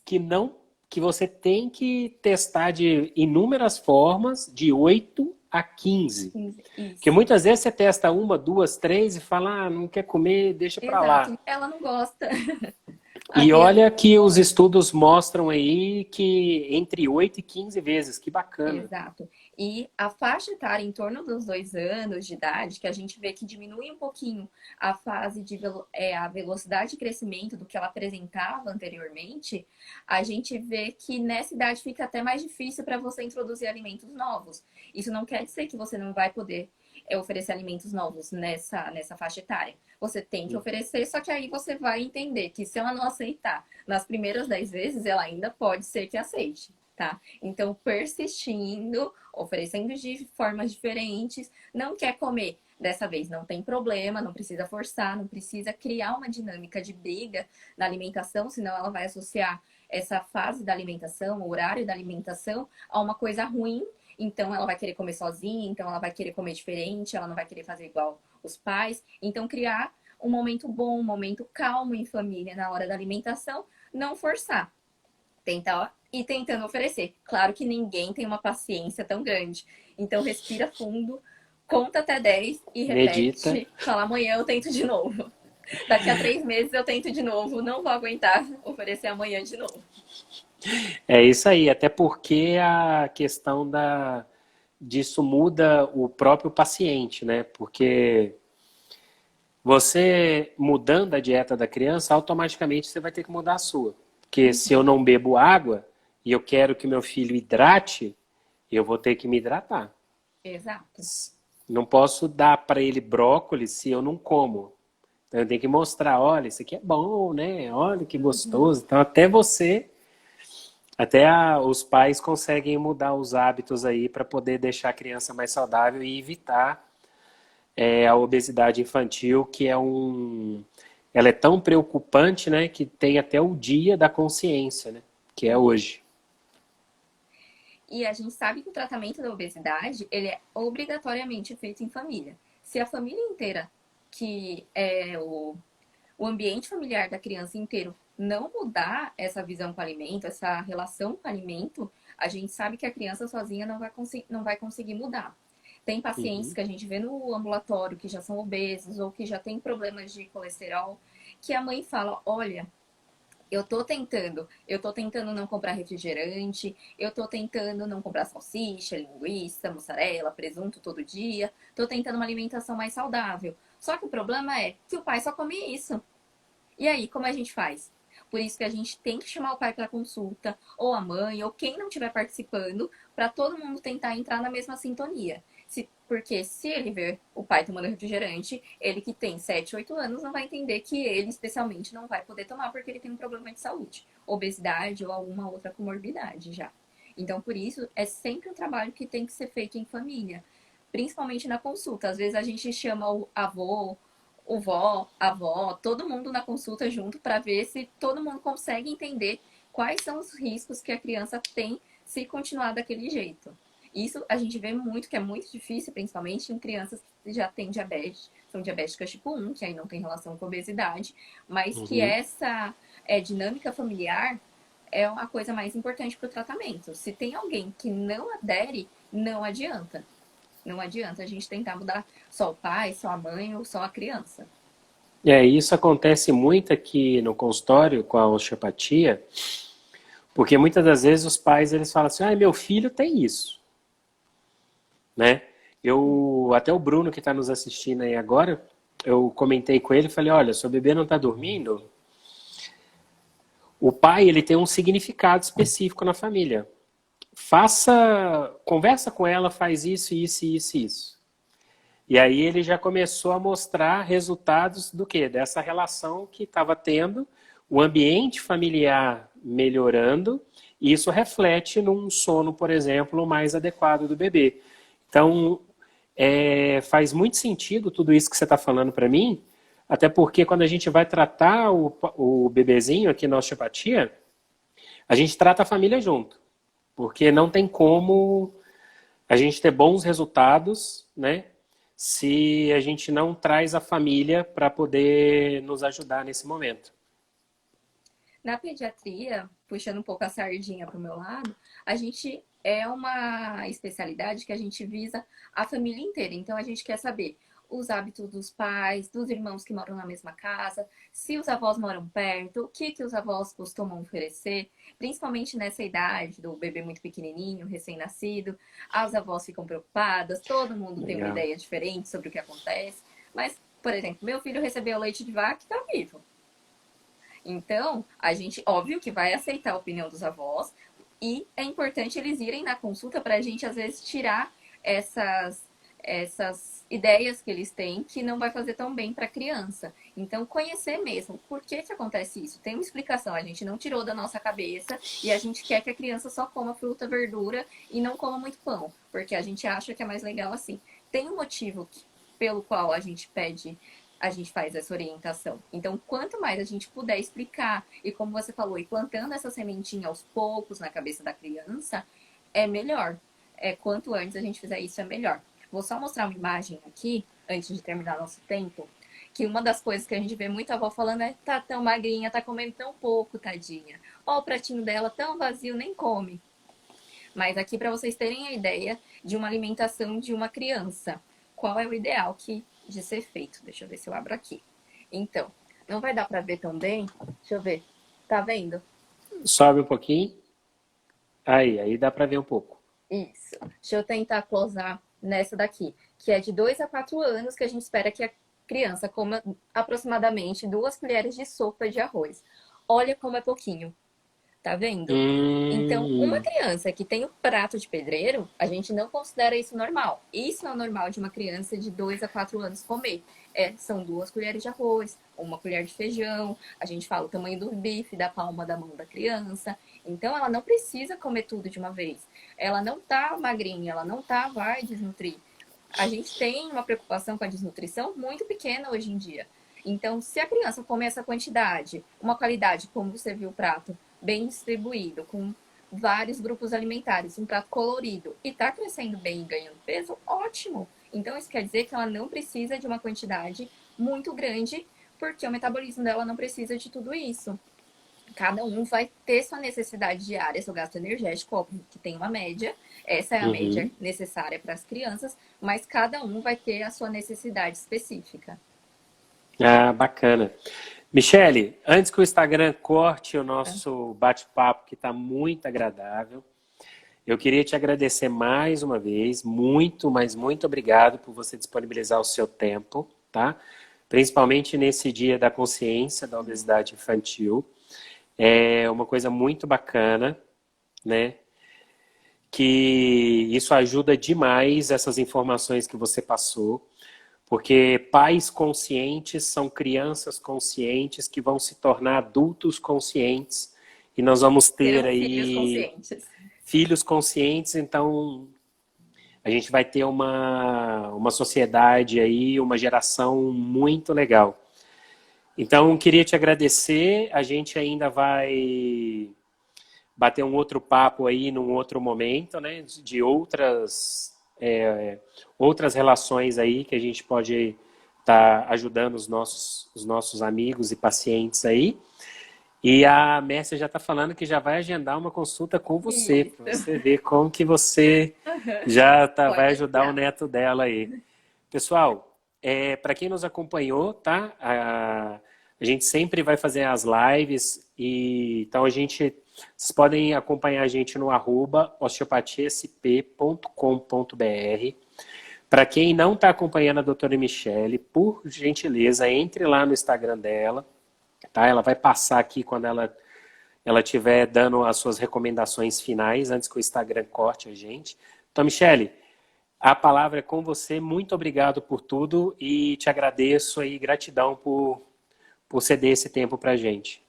A: que não que você tem que testar de inúmeras formas, de 8 a 15. Porque
B: Isso.
A: muitas vezes você testa uma, duas, três e fala, ah, não quer comer, deixa pra lá.
B: Exato. Ela não gosta. A
A: E
B: criança
A: olha que
B: não
A: os
B: gosta.
A: estudos mostram aí que entre 8 e 15 vezes, que bacana.
B: Exato. E a faixa etária em torno dos 2 anos de idade, que a gente vê que diminui um pouquinho a fase de a velocidade de crescimento do que ela apresentava anteriormente, a gente vê que nessa idade fica até mais difícil para você introduzir alimentos novos. Isso não quer dizer que você não vai poder oferecer alimentos novos nessa faixa etária. Você tem que oferecer, só que aí você vai entender que se ela não aceitar nas primeiras 10 vezes, ela ainda pode ser que aceite. Tá? Então, persistindo, oferecendo de formas diferentes, não quer comer dessa vez, não tem problema, não precisa forçar, não precisa criar uma dinâmica de briga na alimentação, senão ela vai associar essa fase da alimentação, o horário da alimentação, a uma coisa ruim. Então, ela vai querer comer sozinha, então ela vai querer comer diferente, ela não vai querer fazer igual os pais. Então, criar um momento bom, um momento calmo em família na hora da alimentação, não forçar. Tentar e tentando oferecer. Claro que ninguém tem uma paciência tão grande. Então respira fundo, conta até 10 e
A: Medita.
B: repete. Fala, amanhã eu tento de novo. Daqui a 3 meses eu tento de novo. Não vou aguentar oferecer amanhã de novo.
A: É isso aí, até porque a questão disso muda o próprio paciente, né? Porque você mudando a dieta da criança, automaticamente você vai ter que mudar a sua. Porque se eu não bebo água e eu quero que meu filho hidrate, eu vou ter que me hidratar.
B: Exato.
A: Não posso dar para ele brócolis se eu não como. Então eu tenho que mostrar, olha, isso aqui é bom, né? Olha que gostoso. Então os pais conseguem mudar os hábitos aí para poder deixar a criança mais saudável e evitar a obesidade infantil, ela é tão preocupante, né, que tem até o dia da consciência, né, que é hoje.
B: E a gente sabe que o tratamento da obesidade, ele é obrigatoriamente feito em família. Se a família inteira, que é o ambiente familiar da criança inteiro, não mudar essa visão com o alimento, essa relação com o alimento, a gente sabe que a criança sozinha não vai conseguir mudar. Tem pacientes
A: Uhum.
B: que a gente vê no ambulatório que já são obesos ou que já tem problemas de colesterol, que a mãe fala, olha, eu tô tentando não comprar refrigerante, eu tô tentando não comprar salsicha, linguiça, mussarela, presunto todo dia, tô tentando uma alimentação mais saudável. Só que o problema é que o pai só come isso. E aí, como a gente faz? Por isso que a gente tem que chamar o pai para consulta, ou a mãe, ou quem não estiver participando, para todo mundo tentar entrar na mesma sintonia. Porque se ele ver o pai tomando refrigerante, ele que tem 7, 8 anos não vai entender que ele, especialmente, não vai poder tomar porque ele tem um problema de saúde, obesidade ou alguma outra comorbidade já. Então, por isso, é sempre um trabalho que tem que ser feito em família, principalmente na consulta. Às vezes a gente chama o avô, o vó, a avó, todo mundo na consulta junto para ver se todo mundo consegue entender quais são os riscos que a criança tem se continuar daquele jeito. Isso a gente vê muito, que é muito difícil, principalmente em crianças que já têm diabetes, são diabéticas tipo 1, que aí não tem relação com obesidade, mas que
A: Uhum.
B: essa dinâmica familiar é a coisa mais importante para o tratamento. Se tem alguém que não adere, não adianta. Não adianta a gente tentar mudar só o pai, só a mãe ou só a criança.
A: Isso acontece muito aqui no consultório com a osteopatia, porque muitas das vezes os pais eles falam assim, ah, meu filho tem isso, né? Até o Bruno que está nos assistindo aí agora, eu comentei com ele, falei, olha, seu bebê não está dormindo, o pai ele tem um significado específico na família. Conversa com ela, faz isso, isso, isso, isso. E aí ele já começou a mostrar resultados do quê? Dessa relação que estava tendo, o ambiente familiar melhorando, e isso reflete num sono, por exemplo, mais adequado do bebê. Então, faz muito sentido tudo isso que você está falando para mim, Até porque quando a gente vai tratar o bebezinho aqui na osteopatia, a gente trata a família junto. Porque não tem como a gente ter bons resultados, né? Se a gente não traz a família para poder nos ajudar nesse momento.
B: Na pediatria, puxando um pouco a sardinha para o meu lado, a gente é uma especialidade que a gente visa a família inteira. Então, a gente quer saber os hábitos dos pais, dos irmãos que moram na mesma casa, se os avós moram perto, o que, que os avós costumam oferecer, principalmente nessa idade do bebê muito pequenininho, recém-nascido. As avós ficam preocupadas, todo mundo tem uma
A: Legal.
B: ideia diferente sobre o que acontece. Mas, por exemplo, meu filho recebeu leite de vaca e está vivo. Então, a gente, óbvio que vai aceitar a opinião dos avós e é importante eles irem na consulta para a gente, às vezes, tirar essas ideias que eles têm que não vai fazer tão bem para a criança. Então, conhecer mesmo por que que acontece isso. Tem uma explicação, a gente não tirou da nossa cabeça e a gente quer que a criança só coma fruta, verdura e não coma muito pão, porque a gente acha que é mais legal assim. Tem um motivo pelo qual a gente faz essa orientação. Então, quanto mais a gente puder explicar, e como você falou, e plantando essa sementinha aos poucos na cabeça da criança, é melhor. Quanto antes a gente fizer isso, é melhor. Vou só mostrar uma imagem aqui, antes de terminar nosso tempo, que uma das coisas que a gente vê muito a avó falando é: tá tão magrinha, tá comendo tão pouco, tadinha. Ó, o pratinho dela tão vazio, nem come. Mas aqui para vocês terem a ideia de uma alimentação de uma criança. Qual é o ideal de ser feito? Deixa eu ver se eu abro aqui. Então, não vai dar para ver tão bem. Deixa eu ver. Tá vendo?
A: Sobe um pouquinho. Aí dá para ver um pouco.
B: Isso. Deixa eu tentar closar nessa daqui, que é de 2 a 4 anos que a gente espera que a criança coma aproximadamente 2 colheres de sopa de arroz. Olha como é pouquinho. Tá vendo? Então, uma
A: Hum,
B: criança que tem o prato de pedreiro, a gente não considera isso normal. Isso é o normal de uma criança de 2 a 4 anos comer. São 2 colheres de arroz, 1 colher de feijão, a gente fala o tamanho do bife da palma da mão da criança. Então, ela não precisa comer tudo de uma vez. Ela não tá magrinha, ela não vai desnutrir. A gente tem uma preocupação com a desnutrição muito pequena hoje em dia. Então, se a criança comer essa quantidade, uma qualidade, como você viu o prato, bem distribuído, com vários grupos alimentares, um prato colorido, e está crescendo bem e ganhando peso, ótimo. Então, isso quer dizer que ela não precisa de uma quantidade muito grande, porque o metabolismo dela não precisa de tudo isso. Cada um vai ter sua necessidade diária, seu gasto energético, óbvio que tem uma média, essa é a média
A: uhum.
B: necessária para as crianças, mas cada um vai ter a sua necessidade específica.
A: Ah, bacana. Michele, antes que o Instagram corte o
B: Tá?
A: nosso bate-papo, que está muito agradável, eu queria te agradecer mais uma vez, muito, mas muito obrigado por você disponibilizar o seu tempo, tá? Principalmente nesse dia da consciência da obesidade infantil. É uma coisa muito bacana, né? Que isso ajuda demais essas informações que você passou, porque pais conscientes são crianças conscientes que vão se tornar adultos conscientes e nós vamos ter
B: Serão filhos
A: aí
B: conscientes.
A: filhos conscientes, então a gente vai ter uma sociedade aí, uma geração muito legal. Então, queria te agradecer. A gente ainda vai bater um outro papo aí num outro momento, né? De outras relações aí que a gente pode estar ajudando os nossos amigos e pacientes aí. E a Mércia já está falando que já vai agendar uma consulta com você, para
B: Isso.
A: você ver como que você já vai
B: Pode
A: ajudar o
B: deixar.
A: neto dela aí. Pessoal, para quem nos acompanhou, tá? A gente sempre vai fazer as lives e então vocês podem acompanhar a gente no @osteopatiasp.com.br. Para quem não está acompanhando a doutora Michele, por gentileza, entre lá no Instagram dela, tá? Ela vai passar aqui quando ela estiver dando as suas recomendações finais, antes que o Instagram corte a gente. Então, Michele, a palavra é com você. Muito obrigado por tudo e te agradeço aí, gratidão por ceder esse tempo para a gente.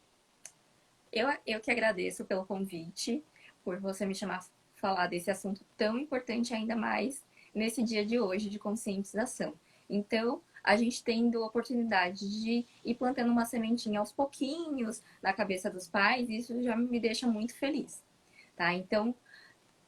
B: Eu que agradeço pelo convite, por você me chamar falar desse assunto tão importante, ainda mais nesse dia de hoje de conscientização. Então, a gente tendo a oportunidade de ir plantando uma sementinha aos pouquinhos na cabeça dos pais, isso já me deixa muito feliz, tá? Então,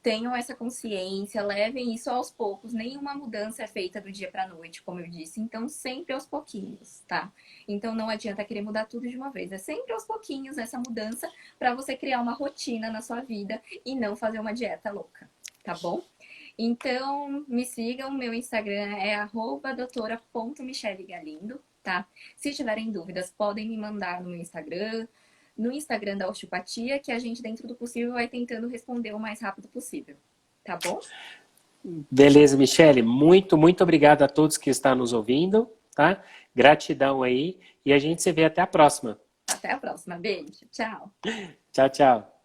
B: tenham essa consciência, levem isso aos poucos. Nenhuma mudança é feita do dia para a noite, como eu disse. Então, sempre aos pouquinhos, tá? Então, não adianta querer mudar tudo de uma vez. É sempre aos pouquinhos essa mudança para você criar uma rotina na sua vida e não fazer uma dieta louca, tá bom? Então, me sigam. Meu Instagram é @doutora.michelegalindo, tá? Se tiverem dúvidas, podem me mandar no meu Instagram, no Instagram da osteopatia, que a gente, dentro do possível, vai tentando responder o mais rápido possível. Tá bom?
A: Beleza, Michele. Muito obrigado a todos que estão nos ouvindo, tá? Gratidão aí. E a gente se vê até a próxima.
B: Até a próxima. Beijo. Tchau.
A: Tchau, tchau.